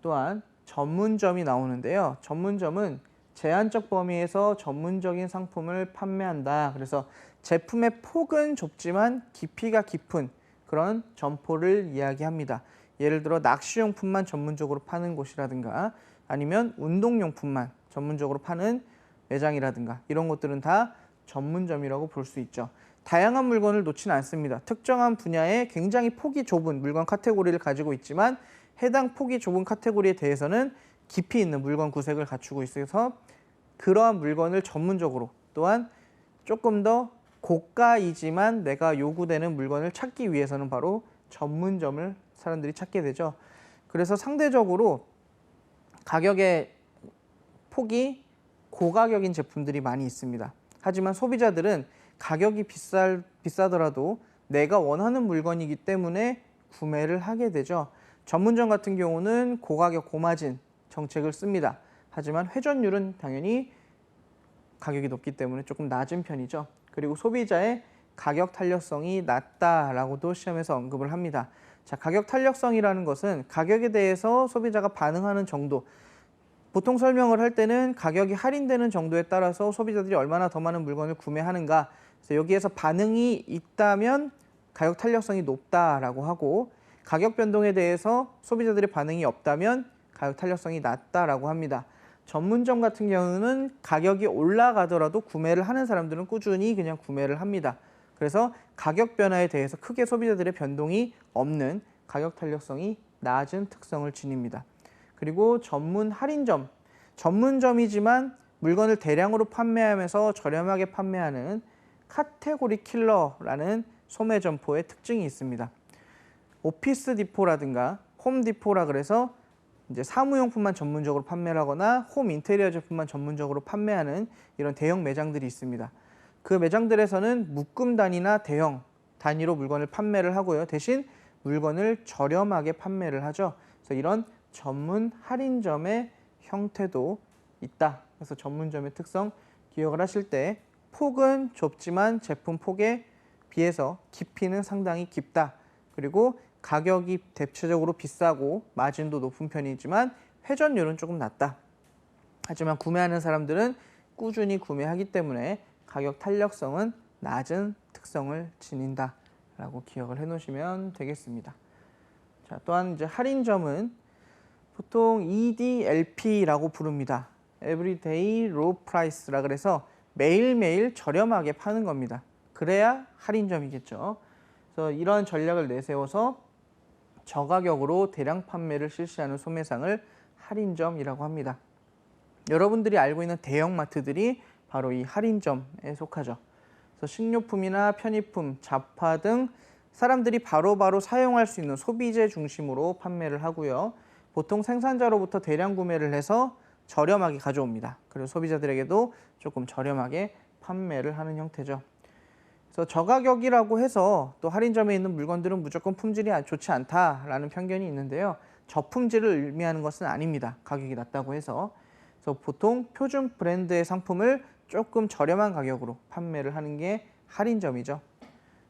또한 전문점이 나오는데요. 전문점은 제한적 범위에서 전문적인 상품을 판매한다. 그래서 제품의 폭은 좁지만 깊이가 깊은 그런 점포를 이야기합니다. 예를 들어 낚시용품만 전문적으로 파는 곳이라든가 아니면 운동용품만 전문적으로 파는 매장이라든가 이런 것들은 다 전문점이라고 볼 수 있죠. 다양한 물건을 놓지는 않습니다. 특정한 분야에 굉장히 폭이 좁은 물건 카테고리를 가지고 있지만 해당 폭이 좁은 카테고리에 대해서는 깊이 있는 물건 구색을 갖추고 있어서 그러한 물건을 전문적으로 또한 조금 더 고가이지만 내가 요구되는 물건을 찾기 위해서는 바로 전문점을 사람들이 찾게 되죠. 그래서 상대적으로 가격의 폭이 고가격인 제품들이 많이 있습니다. 하지만 소비자들은 가격이 비싸더라도 내가 원하는 물건이기 때문에 구매를 하게 되죠. 전문점 같은 경우는 고가격, 고마진 정책을 씁니다. 하지만 회전율은 당연히 가격이 높기 때문에 조금 낮은 편이죠. 그리고 소비자의 가격 탄력성이 낮다라고도 시험에서 언급을 합니다. 자, 가격 탄력성이라는 것은 가격에 대해서 소비자가 반응하는 정도, 보통 설명을 할 때는 가격이 할인되는 정도에 따라서 소비자들이 얼마나 더 많은 물건을 구매하는가, 그래서 여기에서 반응이 있다면 가격 탄력성이 높다라고 하고 가격 변동에 대해서 소비자들의 반응이 없다면 가격 탄력성이 낮다라고 합니다. 전문점 같은 경우는 가격이 올라가더라도 구매를 하는 사람들은 꾸준히 그냥 구매를 합니다. 그래서 가격 변화에 대해서 크게 소비자들의 변동이 없는 가격 탄력성이 낮은 특성을 지닙니다. 그리고 전문 할인점, 전문점이지만 물건을 대량으로 판매하면서 저렴하게 판매하는 카테고리 킬러라는 소매 점포의 특징이 있습니다. 오피스 디포라든가 홈 디포라 그래서 이제 사무용품만 전문적으로 판매를 하거나 홈 인테리어 제품만 전문적으로 판매하는 이런 대형 매장들이 있습니다. 그 매장들에서는 묶음 단위나 대형 단위로 물건을 판매를 하고요. 대신 물건을 저렴하게 판매를 하죠. 그래서 이런 전문 할인점의 형태도 있다. 그래서 전문점의 특성 기억을 하실 때 폭은 좁지만 제품 폭에 비해서 깊이는 상당히 깊다. 그리고 가격이 대체적으로 비싸고 마진도 높은 편이지만 회전율은 조금 낮다. 하지만 구매하는 사람들은 꾸준히 구매하기 때문에 가격 탄력성은 낮은 특성을 지닌다라고 기억을 해놓으시면 되겠습니다. 자, 또한 이제 할인점은 보통 EDLP라고 부릅니다. Everyday Low Price라 그래서 매일매일 저렴하게 파는 겁니다. 그래야 할인점이겠죠. 그래서 이런 전략을 내세워서 저가격으로 대량 판매를 실시하는 소매상을 할인점이라고 합니다. 여러분들이 알고 있는 대형마트들이 바로 이 할인점에 속하죠. 그래서 식료품이나 편의품, 잡화 등 사람들이 바로바로 사용할 수 있는 소비재 중심으로 판매를 하고요. 보통 생산자로부터 대량 구매를 해서 저렴하게 가져옵니다. 그리고 소비자들에게도 조금 저렴하게 판매를 하는 형태죠. 그래서 저가격이라고 해서 또 할인점에 있는 물건들은 무조건 품질이 좋지 않다라는 편견이 있는데요. 저품질을 의미하는 것은 아닙니다. 가격이 낮다고 해서. 그래서 보통 표준 브랜드의 상품을 조금 저렴한 가격으로 판매를 하는 게 할인점이죠.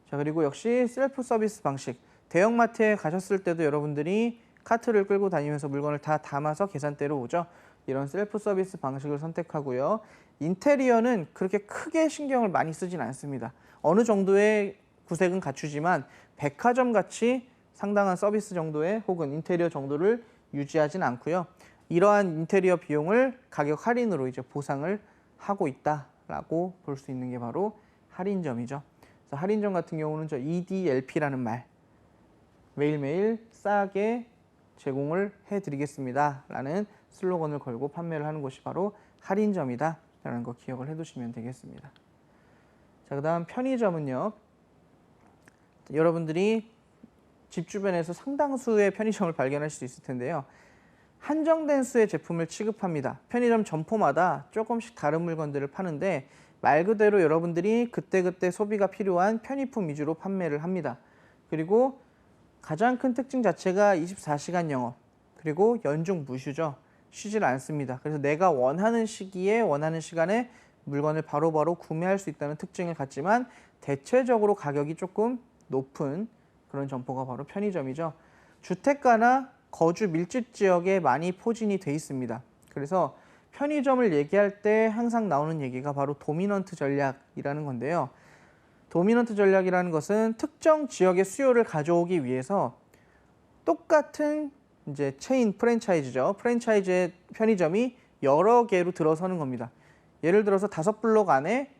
자, 그리고 역시 셀프 서비스 방식. 대형마트에 가셨을 때도 여러분들이 카트를 끌고 다니면서 물건을 다 담아서 계산대로 오죠. 이런 셀프 서비스 방식을 선택하고요. 인테리어는 그렇게 크게 신경을 많이 쓰진 않습니다. 어느 정도의 구색은 갖추지만 백화점 같이 상당한 서비스 정도의 혹은 인테리어 정도를 유지하진 않고요. 이러한 인테리어 비용을 가격 할인으로 이제 보상을 하고 있다라고 볼 수 있는 게 바로 할인점이죠. 그래서 할인점 같은 경우는 저 EDLP라는 말, 매일매일 싸게 제공을 해드리겠습니다 라는 슬로건을 걸고 판매를 하는 곳이 바로 할인점이다 라는 거 기억을 해두시면 되겠습니다. 자, 그 다음 편의점은요. 여러분들이 집 주변에서 상당수의 편의점을 발견하실 수 있을 텐데요. 한정된 수의 제품을 취급합니다. 편의점 점포마다 조금씩 다른 물건들을 파는데 말 그대로 여러분들이 그때그때 소비가 필요한 편의품 위주로 판매를 합니다. 그리고 가장 큰 특징 자체가 24시간 영업, 그리고 연중 무휴죠. 쉬질 않습니다. 그래서 내가 원하는 시기에 원하는 시간에 물건을 바로바로 구매할 수 있다는 특징을 갖지만 대체적으로 가격이 조금 높은 그런 점포가 바로 편의점이죠. 주택가나 거주 밀집 지역에 많이 포진이 돼 있습니다. 그래서 편의점을 얘기할 때 항상 나오는 얘기가 바로 도미넌트 전략이라는 건데요. 도미넌트 전략이라는 것은 특정 지역의 수요를 가져오기 위해서 똑같은 이제 체인 프랜차이즈죠. 프랜차이즈의 편의점이 여러 개로 들어서는 겁니다. 예를 들어서 5블록 안에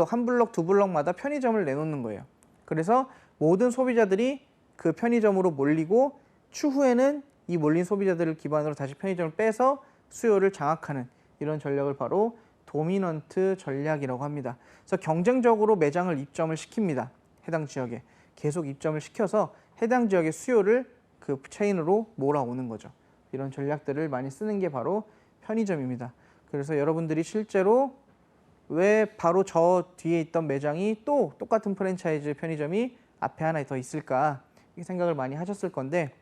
한 블록, 2블록마다 편의점을 내놓는 거예요. 그래서 모든 소비자들이 그 편의점으로 몰리고 추후에는 이 몰린 소비자들을 기반으로 다시 편의점을 빼서 수요를 장악하는 이런 전략을 바로 도미넌트 전략이라고 합니다. 그래서 경쟁적으로 매장을 입점을 시킵니다. 해당 지역에 계속 입점을 시켜서 해당 지역의 수요를 그 체인으로 몰아오는 거죠. 이런 전략들을 많이 쓰는 게 바로 편의점입니다. 그래서 여러분들이 실제로 왜 바로 저 뒤에 있던 매장이 또 똑같은 프랜차이즈 편의점이 앞에 하나 더 있을까 이 생각을 많이 하셨을 건데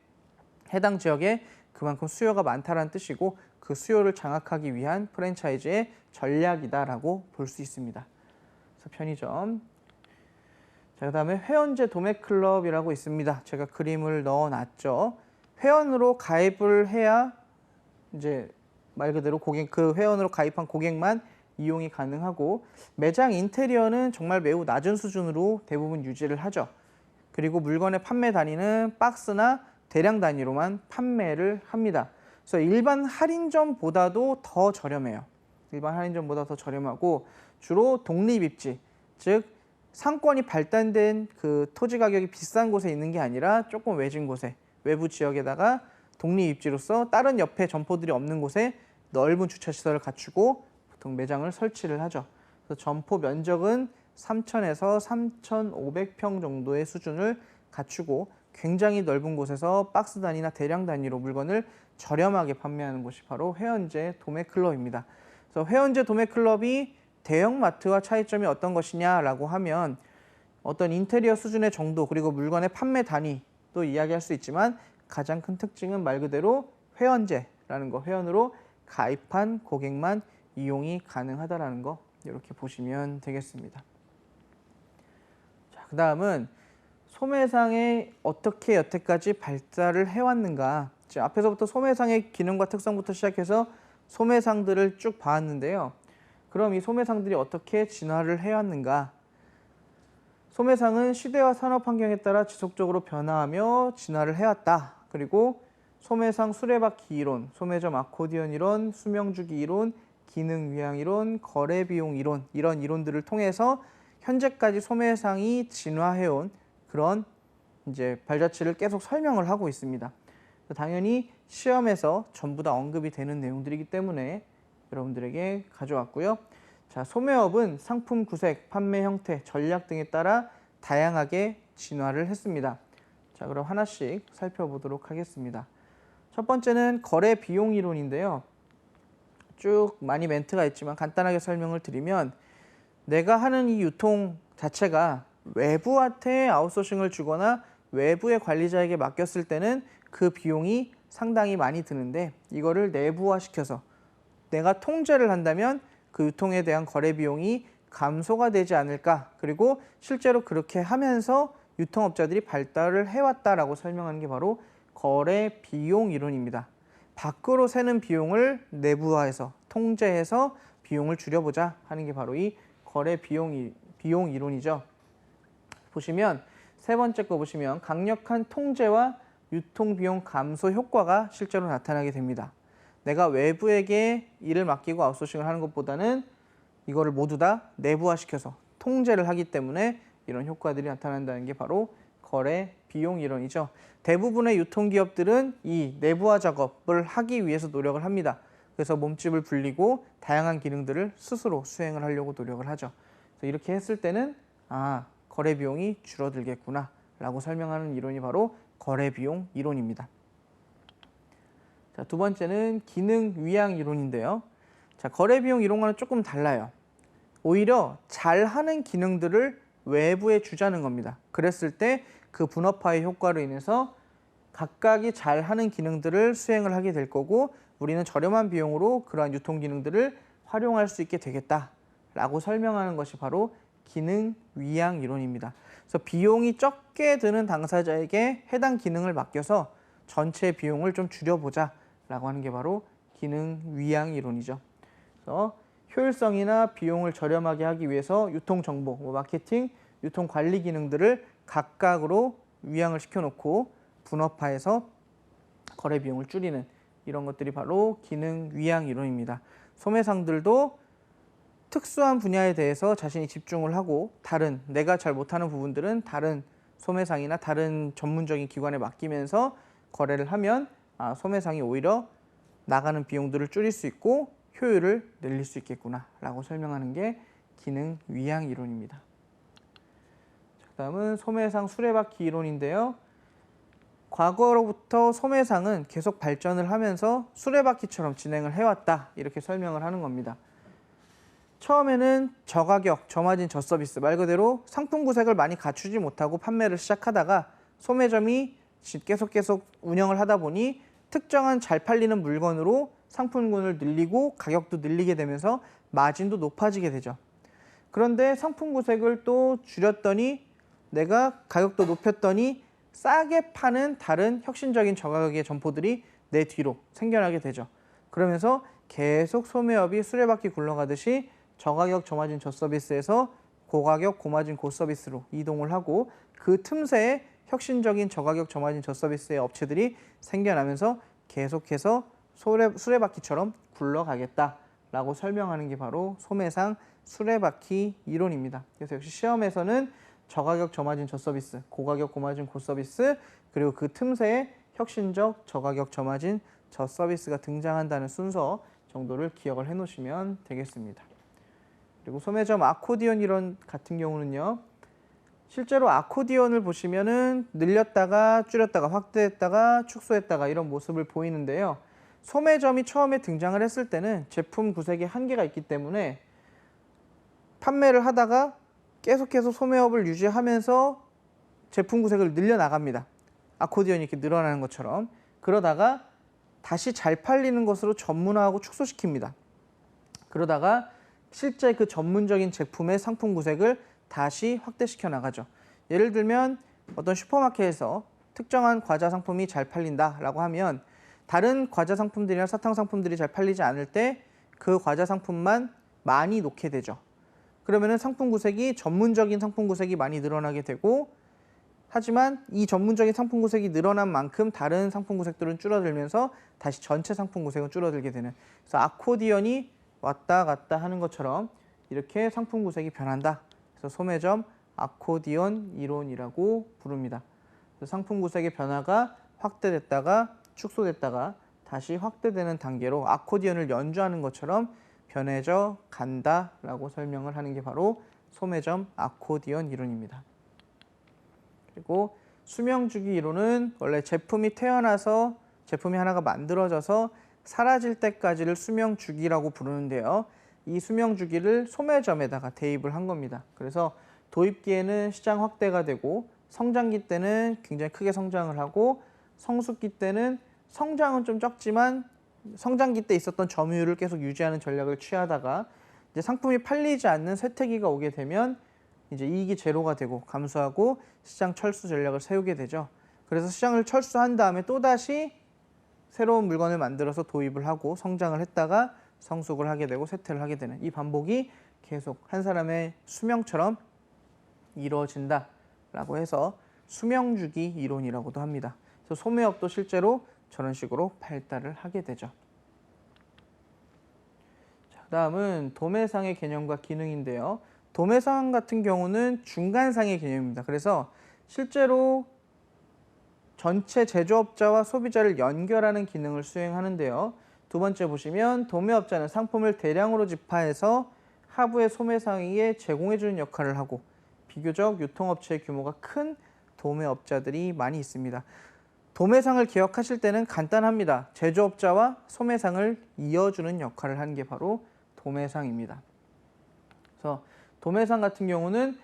해당 지역에 그만큼 수요가 많다는 뜻이고 그 수요를 장악하기 위한 프랜차이즈의 전략이다라고 볼 수 있습니다. 그래서 편의점. 자, 그다음에 회원제 도매클럽이라고 있습니다. 제가 그림을 넣어놨죠. 회원으로 가입을 해야 이제 말 그대로 그 회원으로 가입한 고객만 이용이 가능하고 매장 인테리어는 정말 매우 낮은 수준으로 대부분 유지를 하죠. 그리고 물건의 판매 단위는 박스나 대량 단위로만 판매를 합니다. 그래서 일반 할인점보다도 더 저렴해요. 일반 할인점보다 더 저렴하고 주로 독립입지, 즉 상권이 발달된 그 토지 가격이 비싼 곳에 있는 게 아니라 조금 외진 곳에 외부 지역에다가 독립입지로서 다른 옆에 점포들이 없는 곳에 넓은 주차시설을 갖추고 보통 매장을 설치를 하죠. 그래서 점포 면적은 3,000에서 3,500평 정도의 수준을 갖추고 굉장히 넓은 곳에서 박스 단위나 대량 단위로 물건을 저렴하게 판매하는 곳이 바로 회원제 도매클럽입니다. 그래서 회원제 도매클럽이 대형마트와 차이점이 어떤 것이냐라고 하면 어떤 인테리어 수준의 정도 그리고 물건의 판매 단위도 이야기할 수 있지만 가장 큰 특징은 말 그대로 회원제라는 거, 회원으로 가입한 고객만 이용이 가능하다라는 거 이렇게 보시면 되겠습니다. 자, 그 다음은 소매상에 어떻게 여태까지 발달을 해왔는가. 앞에서부터 소매상의 기능과 특성부터 시작해서 소매상들을 쭉 봐왔는데요. 그럼 이 소매상들이 어떻게 진화를 해왔는가. 소매상은 시대와 산업 환경에 따라 지속적으로 변화하며 진화를 해왔다. 그리고 소매상 수레바퀴 이론, 소매점 아코디언 이론, 수명주기 이론, 기능 위양 이론, 거래 비용 이론 이런 이론들을 통해서 현재까지 소매상이 진화해온 그런 이제 발자취를 계속 설명을 하고 있습니다. 당연히 시험에서 전부 다 언급이 되는 내용들이기 때문에 여러분들에게 가져왔고요. 자, 소매업은 상품 구색, 판매 형태, 전략 등에 따라 다양하게 진화를 했습니다. 자, 그럼 하나씩 살펴보도록 하겠습니다. 첫 번째는 거래 비용 이론인데요. 쭉 많이 멘트가 있지만 간단하게 설명을 드리면 내가 하는 이 유통 자체가 외부한테 아웃소싱을 주거나 외부의 관리자에게 맡겼을 때는 그 비용이 상당히 많이 드는데 이거를 내부화시켜서 내가 통제를 한다면 그 유통에 대한 거래 비용이 감소가 되지 않을까. 그리고 실제로 그렇게 하면서 유통업자들이 발달을 해왔다라고 설명하는 게 바로 거래 비용 이론입니다. 밖으로 새는 비용을 내부화해서 통제해서 비용을 줄여보자 하는 게 바로 이 거래 비용 이론이죠. 보시면 세 번째 거 보시면 강력한 통제와 유통비용 감소 효과가 실제로 나타나게 됩니다. 내가 외부에게 일을 맡기고 아웃소싱을 하는 것보다는 이거를 모두 다 내부화시켜서 통제를 하기 때문에 이런 효과들이 나타난다는 게 바로 거래 비용 이론이죠. 대부분의 유통기업들은 이 내부화 작업을 하기 위해서 노력을 합니다. 그래서 몸집을 불리고 다양한 기능들을 스스로 수행을 하려고 노력을 하죠. 그래서 이렇게 했을 때는 거래 비용이 줄어들겠구나 라고 설명하는 이론이 바로 거래 비용 이론입니다. 자, 두 번째는 기능 위양 이론인데요. 자, 거래 비용 이론과는 조금 달라요. 오히려 잘하는 기능들을 외부에 주자는 겁니다. 그랬을 때 그 분업화의 효과로 인해서 각각이 잘하는 기능들을 수행을 하게 될 거고 우리는 저렴한 비용으로 그러한 유통 기능들을 활용할 수 있게 되겠다라고 설명하는 것이 바로 기능 위양 이론입니다. 그래서 비용이 적게 드는 당사자에게 해당 기능을 맡겨서 전체 비용을 좀 줄여보자라고 하는 게 바로 기능 위양 이론이죠. 그래서 효율성이나 비용을 저렴하게 하기 위해서 유통 정보, 마케팅, 유통 관리 기능들을 각각으로 위양을 시켜놓고 분업화해서 거래 비용을 줄이는 이런 것들이 바로 기능 위양 이론입니다. 소매상들도 특수한 분야에 대해서 자신이 집중을 하고 다른 내가 잘 못하는 부분들은 다른 소매상이나 다른 전문적인 기관에 맡기면서 거래를 하면 소매상이 오히려 나가는 비용들을 줄일 수 있고 효율을 늘릴 수 있겠구나 라고 설명하는 게 기능 위양 이론입니다. 다음은 소매상 수레바퀴 이론인데요. 과거로부터 소매상은 계속 발전을 하면서 수레바퀴처럼 진행을 해왔다 이렇게 설명을 하는 겁니다. 처음에는 저가격, 저마진, 저서비스 말 그대로 상품 구색을 많이 갖추지 못하고 판매를 시작하다가 소매점이 계속 운영을 하다 보니 특정한 잘 팔리는 물건으로 상품군을 늘리고 가격도 늘리게 되면서 마진도 높아지게 되죠. 그런데 상품 구색을 또 줄였더니 내가 가격도 높였더니 싸게 파는 다른 혁신적인 저가격의 점포들이 내 뒤로 생겨나게 되죠. 그러면서 계속 소매업이 수레바퀴 굴러가듯이 저가격, 저마진, 저서비스에서 고가격, 고마진, 고서비스로 이동을 하고 그 틈새에 혁신적인 저가격, 저마진, 저서비스의 업체들이 생겨나면서 계속해서 수레바퀴처럼 굴러가겠다라고 설명하는 게 바로 소매상 수레바퀴 이론입니다. 그래서 역시 시험에서는 저가격, 저마진, 저서비스, 고가격, 고마진, 고서비스 그리고 그 틈새에 혁신적 저가격, 저마진, 저서비스가 등장한다는 순서 정도를 기억을 해놓으시면 되겠습니다. 그리고 소매점 아코디언 이론 같은 경우는요. 실제로 아코디언을 보시면은 늘렸다가 줄였다가 확대했다가 축소했다가 이런 모습을 보이는데요. 소매점이 처음에 등장을 했을 때는 제품 구색에 한계가 있기 때문에 판매를 하다가 계속해서 소매업을 유지하면서 제품 구색을 늘려나갑니다. 아코디언이 이렇게 늘어나는 것처럼. 그러다가 다시 잘 팔리는 것으로 전문화하고 축소시킵니다. 그러다가 실제 그 전문적인 제품의 상품 구색을 다시 확대시켜 나가죠. 예를 들면 어떤 슈퍼마켓에서 특정한 과자 상품이 잘 팔린다라고 하면 다른 과자 상품들이나 사탕 상품들이 잘 팔리지 않을 때 그 과자 상품만 많이 놓게 되죠. 그러면은 상품 구색이 전문적인 상품 구색이 많이 늘어나게 되고 하지만 이 전문적인 상품 구색이 늘어난 만큼 다른 상품 구색들은 줄어들면서 다시 전체 상품 구색은 줄어들게 되는 그래서 아코디언이 왔다 갔다 하는 것처럼 이렇게 상품 구색이 변한다. 그래서 소매점 아코디언 이론이라고 부릅니다. 그래서 상품 구색의 변화가 확대됐다가 축소됐다가 다시 확대되는 단계로 아코디언을 연주하는 것처럼 변해져 간다라고 설명을 하는 게 바로 소매점 아코디언 이론입니다. 그리고 수명주기 이론은 원래 제품이 태어나서 제품이 하나가 만들어져서 사라질 때까지를 수명주기라고 부르는데요. 이 수명주기를 소매점에다가 대입을 한 겁니다. 그래서 도입기에는 시장 확대가 되고 성장기 때는 굉장히 크게 성장을 하고 성숙기 때는 성장은 좀 적지만 성장기 때 있었던 점유율을 계속 유지하는 전략을 취하다가 이제 이제 상품이 팔리지 않는 쇠퇴기가 오게 되면 이제 이익이 제로가 되고 감소하고 시장 철수 전략을 세우게 되죠. 그래서 시장을 철수한 다음에 또다시 새로운 물건을 만들어서 도입을 하고 성장을 했다가 성숙을 하게 되고 쇠퇴를 하게 되는 이 반복이 계속 한 사람의 수명처럼 이루어진다라고 해서 수명주기 이론이라고도 합니다. 그래서 소매업도 실제로 저런 식으로 발달을 하게 되죠. 자, 그다음은 도매상의 개념과 기능인데요. 도매상 같은 경우는 중간상의 개념입니다. 그래서 실제로 전체 제조업자와 소비자를 연결하는 기능을 수행하는데요. 두 번째 보시면 도매업자는 상품을 대량으로 집하해서 하부의 소매상에게 제공해주는 역할을 하고 비교적 유통업체의 규모가 큰 도매업자들이 많이 있습니다. 도매상을 기억하실 때는 간단합니다. 제조업자와 소매상을 이어주는 역할을 하는 게 바로 도매상입니다. 그래서 도매상 같은 경우는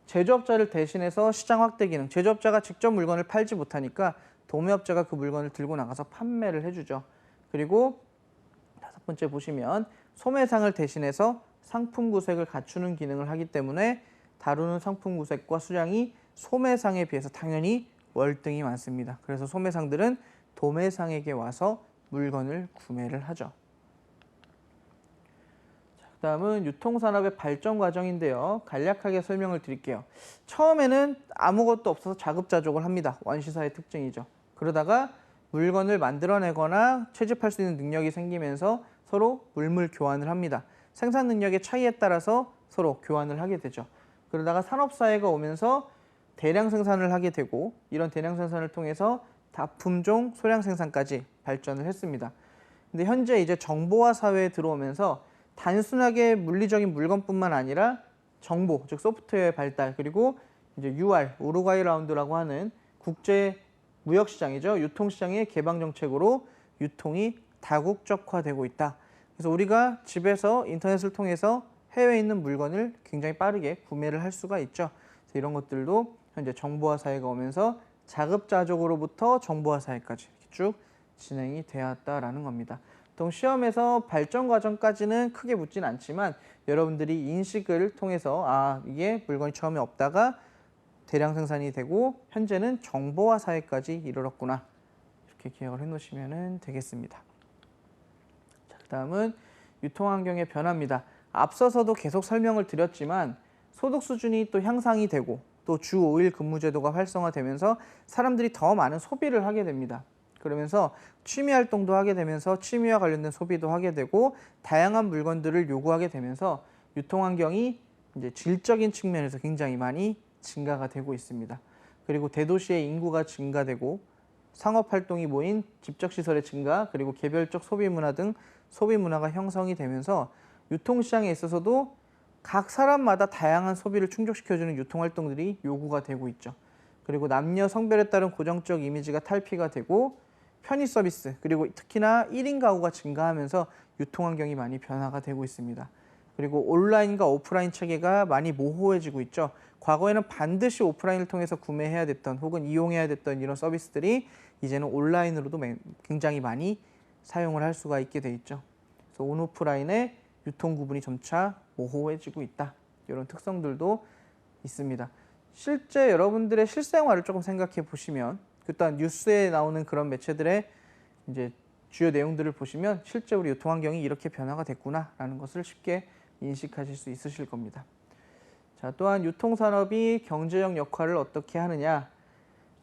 제조업자를 대신해서 시장 확대 기능, 제조업자가 직접 물건을 팔지 못하니까 도매업자가 그 물건을 들고 나가서 판매를 해주죠. 그리고 다섯 번째 보시면 소매상을 대신해서 상품 구색을 갖추는 기능을 하기 때문에 다루는 상품 구색과 수량이 소매상에 비해서 당연히 월등히 많습니다. 그래서 소매상들은 도매상에게 와서 물건을 구매를 하죠. 다음은 유통산업의 발전 과정인데요. 간략하게 설명을 드릴게요. 처음에는 아무것도 없어서 자급자족을 합니다. 원시사의 특징이죠. 그러다가 물건을 만들어내거나 채집할 수 있는 능력이 생기면서 서로 물물 교환을 합니다. 생산 능력의 차이에 따라서 서로 교환을 하게 되죠. 그러다가 산업사회가 오면서 대량 생산을 하게 되고 이런 대량 생산을 통해서 다품종 소량 생산까지 발전을 했습니다. 근데 현재 이제 정보화 사회에 들어오면서 단순하게 물리적인 물건뿐만 아니라 정보, 즉 소프트웨어의 발달, 그리고 이제 UR, 우루과이 라운드라고 하는 국제 무역 시장이죠. 유통 시장의 개방 정책으로 유통이 다국적화되고 있다. 그래서 우리가 집에서 인터넷을 통해서 해외에 있는 물건을 굉장히 빠르게 구매를 할 수가 있죠. 그래서 이런 것들도 현재 정보화 사회가 오면서 자급자족으로부터 정보화 사회까지 이렇게 쭉 진행이 되었다라는 겁니다. 보통 시험에서 발전 과정까지는 크게 묻진 않지만 여러분들이 인식을 통해서 이게 물건이 처음에 없다가 대량 생산이 되고 현재는 정보화 사회까지 이르렀구나 이렇게 기억을 해놓으시면 되겠습니다. 자, 그다음은 유통환경의 변화입니다. 앞서서도 계속 설명을 드렸지만 소득 수준이 또 향상이 되고 또 주 5일 근무 제도가 활성화되면서 사람들이 더 많은 소비를 하게 됩니다. 그러면서 취미 활동도 하게 되면서 취미와 관련된 소비도 하게 되고 다양한 물건들을 요구하게 되면서 유통 환경이 이제 질적인 측면에서 굉장히 많이 증가가 되고 있습니다. 그리고 대도시의 인구가 증가되고 상업 활동이 모인 집적 시설의 증가, 그리고 개별적 소비 문화 등 소비 문화가 형성이 되면서 유통 시장에 있어서도 각 사람마다 다양한 소비를 충족시켜주는 유통 활동들이 요구가 되고 있죠. 그리고 남녀 성별에 따른 고정적 이미지가 탈피가 되고 편의 서비스, 그리고 특히나 1인 가구가 증가하면서 유통 환경이 많이 변화가 되고 있습니다. 그리고 온라인과 오프라인 체계가 많이 모호해지고 있죠. 과거에는 반드시 오프라인을 통해서 구매해야 됐던 혹은 이용해야 됐던 이런 서비스들이 이제는 온라인으로도 굉장히 많이 사용을 할 수가 있게 돼 있죠. 그래서 온오프라인의 유통 구분이 점차 모호해지고 있다. 이런 특성들도 있습니다. 실제 여러분들의 실생활을 조금 생각해 보시면, 또한 뉴스에 나오는 그런 매체들의 이제 주요 내용들을 보시면 실제 우리 유통 환경이 이렇게 변화가 됐구나라는 것을 쉽게 인식하실 수 있으실 겁니다. 자, 또한 유통 산업이 경제적 역할을 어떻게 하느냐?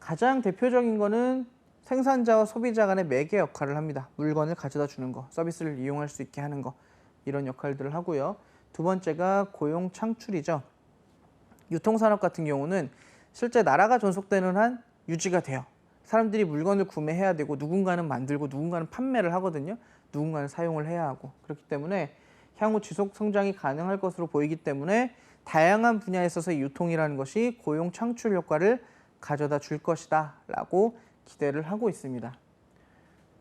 가장 대표적인 거는 생산자와 소비자 간의 매개 역할을 합니다. 물건을 가져다 주는 거, 서비스를 이용할 수 있게 하는 거, 이런 역할들을 하고요. 두 번째가 고용 창출이죠. 유통산업 같은 경우는 실제 나라가 존속되는 한 유지가 돼요. 사람들이 물건을 구매해야 되고 누군가는 만들고 누군가는 판매를 하거든요. 누군가는 사용을 해야 하고. 그렇기 때문에 향후 지속 성장이 가능할 것으로 보이기 때문에 다양한 분야에 있어서 유통이라는 것이 고용 창출 효과를 가져다 줄 것이다 라고 기대를 하고 있습니다.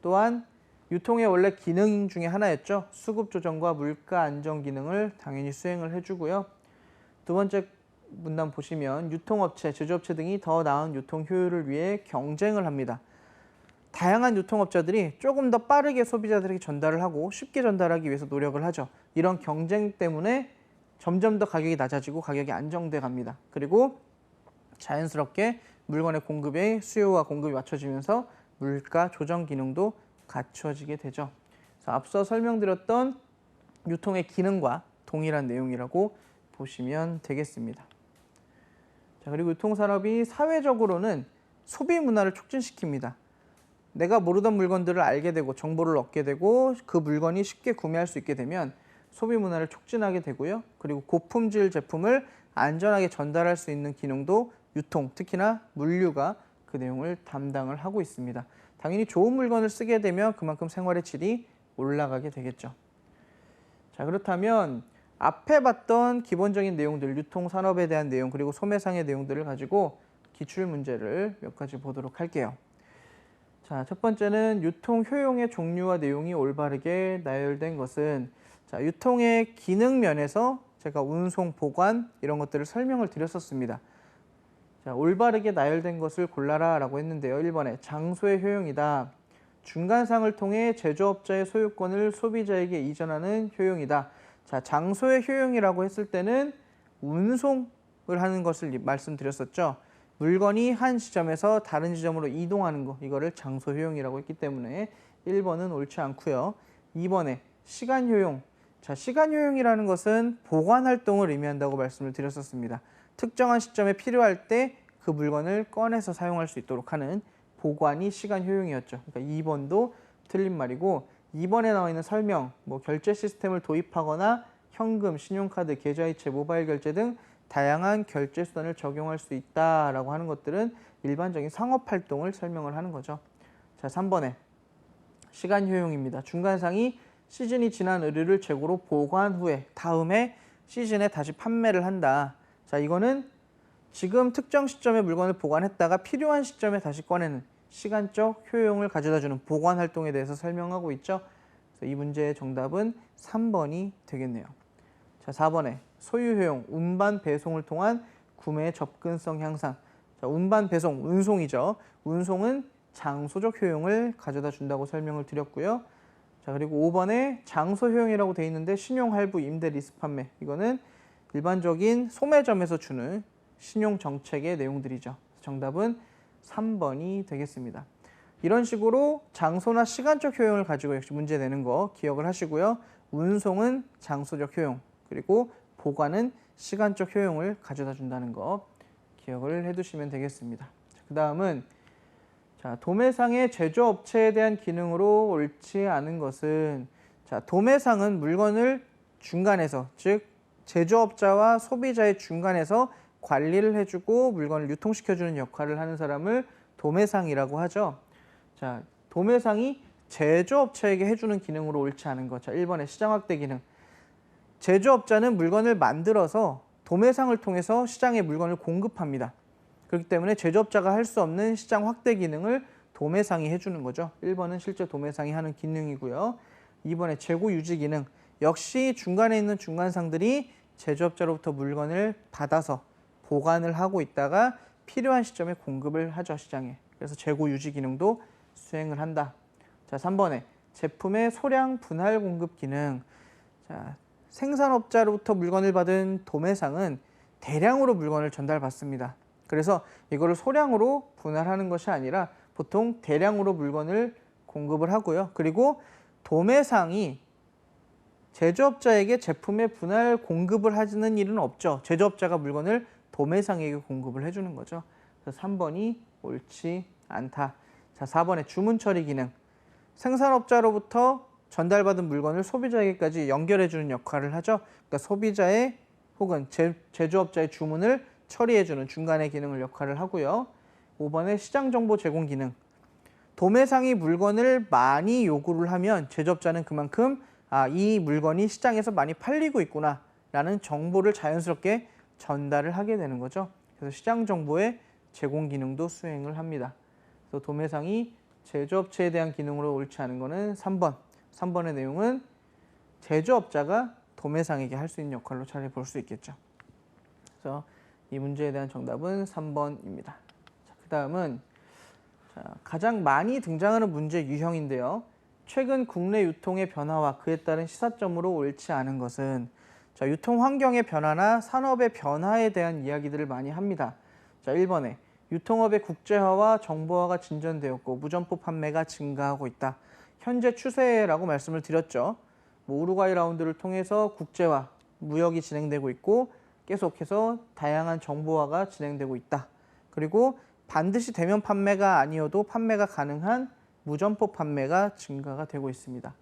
또한 유통의 원래 기능 중에 하나였죠. 수급 조정과 물가 안정 기능을 당연히 수행을 해주고요. 두 번째 문단 보시면 유통업체, 제조업체 등이 더 나은 유통 효율을 위해 경쟁을 합니다. 다양한 유통업자들이 조금 더 빠르게 소비자들에게 전달을 하고 쉽게 전달하기 위해서 노력을 하죠. 이런 경쟁 때문에 점점 더 가격이 낮아지고 가격이 안정돼 갑니다. 그리고 자연스럽게 물건의 공급에 수요와 공급이 맞춰지면서 물가 조정 기능도 갖춰지게 되죠. 그래서 앞서 설명드렸던 유통의 기능과 동일한 내용이라고 보시면 되겠습니다. 자, 그리고 유통산업이 사회적으로는 소비 문화를 촉진시킵니다. 내가 모르던 물건들을 알게 되고 정보를 얻게 되고 그 물건이 쉽게 구매할 수 있게 되면 소비 문화를 촉진하게 되고요. 그리고 고품질 제품을 안전하게 전달할 수 있는 기능도 유통, 특히나 물류가 그 내용을 담당을 하고 있습니다. 당연히 좋은 물건을 쓰게 되면 그만큼 생활의 질이 올라가게 되겠죠. 자, 그렇다면 앞에 봤던 기본적인 내용들, 유통산업에 대한 내용, 그리고 소매상의 내용들을 가지고 기출문제를 몇 가지 보도록 할게요. 자, 첫 번째는 유통 효용의 종류와 내용이 올바르게 나열된 것은, 자, 유통의 기능 면에서 제가 운송, 보관 이런 것들을 설명을 드렸었습니다. 자, 올바르게 나열된 것을 골라라 라고 했는데요. 1번에 장소의 효용이다. 중간상을 통해 제조업자의 소유권을 소비자에게 이전하는 효용이다. 자, 장소의 효용이라고 했을 때는 운송을 하는 것을 말씀드렸었죠. 물건이 한 지점에서 다른 지점으로 이동하는 거, 이거를 장소 효용이라고 했기 때문에 1번은 옳지 않고요. 2번에 시간 효용. 자, 시간 효용이라는 것은 보관 활동을 의미한다고 말씀을 드렸었습니다. 특정한 시점에 필요할 때 그 물건을 꺼내서 사용할 수 있도록 하는 보관이 시간 효용이었죠. 그러니까 2번도 틀린 말이고, 2번에 나와 있는 설명, 결제 시스템을 도입하거나 현금, 신용카드, 계좌이체, 모바일 결제 등 다양한 결제 수단을 적용할 수 있다라고 하는 것들은 일반적인 상업 활동을 설명을 하는 거죠. 자, 3번에 시간 효용입니다. 중간상이 시즌이 지난 의류를 재고로 보관 후에 다음에 시즌에 다시 판매를 한다. 자, 이거는 지금 특정 시점에 물건을 보관했다가 필요한 시점에 다시 꺼내는 시간적 효용을 가져다주는 보관 활동에 대해서 설명하고 있죠. 그래서 이 문제의 정답은 3번이 되겠네요. 자, 4번에 소유 효용, 운반 배송을 통한 구매의 접근성 향상. 자, 운반 배송, 운송이죠. 운송은 장소적 효용을 가져다 준다고 설명을 드렸고요. 자, 그리고 5번에 장소 효용이라고 되어 있는데 신용 할부, 임대 리스 판매. 이거는 일반적인 소매점에서 주는 신용 정책의 내용들이죠. 정답은 3번이 되겠습니다. 이런 식으로 장소나 시간적 효용을 가지고 역시 문제 내는 거 기억을 하시고요. 운송은 장소적 효용, 그리고 보관은 시간적 효용을 가져다 준다는 거 기억을 해두시면 되겠습니다. 그 다음은 자, 도매상의 제조업체에 대한 기능으로 옳지 않은 것은, 자, 도매상은 물건을 중간에서, 즉 제조업자와 소비자의 중간에서 관리를 해주고 물건을 유통시켜주는 역할을 하는 사람을 도매상이라고 하죠. 자, 도매상이 제조업체에게 해주는 기능으로 옳지 않은 것. 자, 1번의 시장 확대 기능. 제조업자는 물건을 만들어서 도매상을 통해서 시장에 물건을 공급합니다. 그렇기 때문에 제조업자가 할 수 없는 시장 확대 기능을 도매상이 해주는 거죠. 1번은 실제 도매상이 하는 기능이고요. 2번의 재고 유지 기능. 역시 중간에 있는 중간상들이 제조업자로부터 물건을 받아서 보관을 하고 있다가 필요한 시점에 공급을 하죠, 시장에. 그래서 재고 유지 기능도 수행을 한다. 자, 3번에 제품의 소량 분할 공급 기능. 자, 생산업자로부터 물건을 받은 도매상은 대량으로 물건을 전달받습니다. 그래서 이거를 소량으로 분할하는 것이 아니라 보통 대량으로 물건을 공급을 하고요. 그리고 도매상이 제조업자에게 제품의 분할 공급을 하는 일은 없죠. 제조업자가 물건을 도매상에게 공급을 해주는 거죠. 그래서 3번이 옳지 않다. 자, 4번의 주문 처리 기능. 생산업자로부터 전달받은 물건을 소비자에게까지 연결해주는 역할을 하죠. 그러니까 소비자의 혹은 제조업자의 주문을 처리해주는 중간의 기능을 역할을 하고요. 5번의 시장정보 제공 기능. 도매상이 물건을 많이 요구를 하면 제조업자는 그만큼 이 물건이 시장에서 많이 팔리고 있구나 라는 정보를 자연스럽게 전달을 하게 되는 거죠. 그래서 시장정보의 제공 기능도 수행을 합니다. 그래서 도매상이 제조업체에 대한 기능으로 옳지 않은 것은 3번. 3번의 내용은 제조업자가 도매상에게 할 수 있는 역할로 잘 볼 수 있겠죠. 그래서 이 문제에 대한 정답은 3번입니다. 그 다음은 가장 많이 등장하는 문제 유형인데요. 최근 국내 유통의 변화와 그에 따른 시사점으로 옳지 않은 것은 자, 유통 환경의 변화나 산업의 변화에 대한 이야기들을 많이 합니다. 자, 1번에 유통업의 국제화와 정보화가 진전되었고 무점포 판매가 증가하고 있다. 현재 추세라고 말씀을 드렸죠. 우루과이 라운드를 통해서 국제화, 무역이 진행되고 있고 계속해서 다양한 정보화가 진행되고 있다. 그리고 반드시 대면 판매가 아니어도 판매가 가능한 무점포 판매가 증가가 되고 있습니다.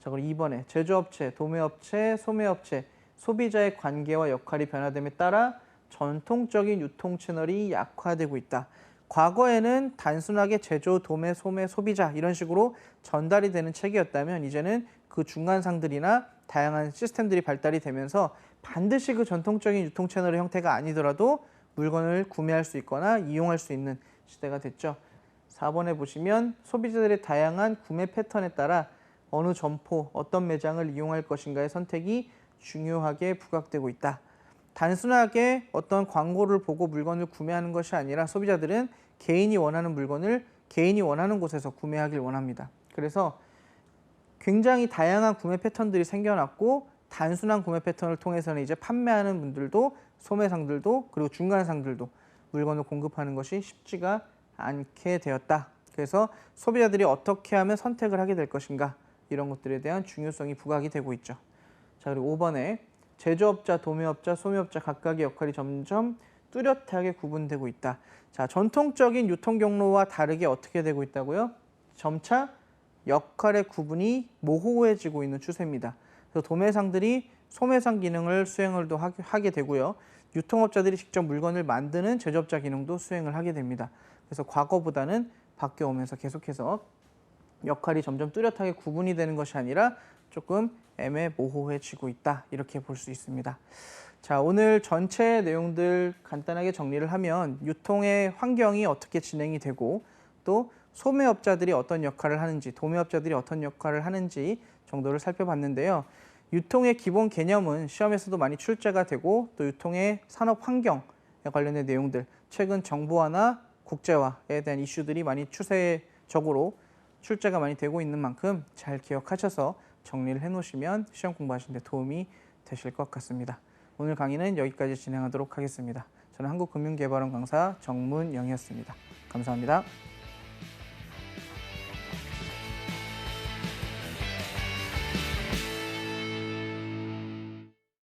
자, 그리고 2번에 제조업체, 도매업체, 소매업체, 소비자의 관계와 역할이 변화됨에 따라 전통적인 유통 채널이 약화되고 있다. 과거에는 단순하게 제조, 도매, 소매, 소비자 이런 식으로 전달이 되는 체계였다면 이제는 그 중간상들이나 다양한 시스템들이 발달이 되면서 반드시 그 전통적인 유통 채널의 형태가 아니더라도 물건을 구매할 수 있거나 이용할 수 있는 시대가 됐죠. 4번에 보시면 소비자들의 다양한 구매 패턴에 따라 어느 점포, 어떤 매장을 이용할 것인가의 선택이 중요하게 부각되고 있다. 단순하게 어떤 광고를 보고 물건을 구매하는 것이 아니라 소비자들은 개인이 원하는 물건을 개인이 원하는 곳에서 구매하길 원합니다. 그래서 굉장히 다양한 구매 패턴들이 생겨났고 단순한 구매 패턴을 통해서는 이제 판매하는 분들도 소매상들도 그리고 중간상들도 물건을 공급하는 것이 쉽지가 않게 되었다. 그래서 소비자들이 어떻게 하면 선택을 하게 될 것인가 이런 것들에 대한 중요성이 부각이 되고 있죠. 자, 그리고 5번에 제조업자, 도매업자, 소매업자 각각의 역할이 점점 뚜렷하게 구분되고 있다. 자, 전통적인 유통 경로와 다르게 어떻게 되고 있다고요? 점차 역할의 구분이 모호해지고 있는 추세입니다. 그래서 도매상들이 소매상 기능을 수행을 하게 되고요. 유통업자들이 직접 물건을 만드는 제조업자 기능도 수행을 하게 됩니다. 그래서 과거보다는 바뀌어오면서 계속해서 역할이 점점 뚜렷하게 구분이 되는 것이 아니라 조금 애매모호해지고 있다. 이렇게 볼 수 있습니다. 자, 오늘 전체 내용들 간단하게 정리를 하면 유통의 환경이 어떻게 진행이 되고 또 소매업자들이 어떤 역할을 하는지, 도매업자들이 어떤 역할을 하는지 정도를 살펴봤는데요. 유통의 기본 개념은 시험에서도 많이 출제가 되고 또 유통의 산업 환경에 관련된 내용들, 최근 정보화나 국제화에 대한 이슈들이 많이 추세적으로 출제가 많이 되고 있는 만큼 잘 기억하셔서 정리를 해놓으시면 시험 공부하시는 데 도움이 되실 것 같습니다. 오늘 강의는 여기까지 진행하도록 하겠습니다. 저는 한국금융개발원 강사 정문영이었습니다. 감사합니다.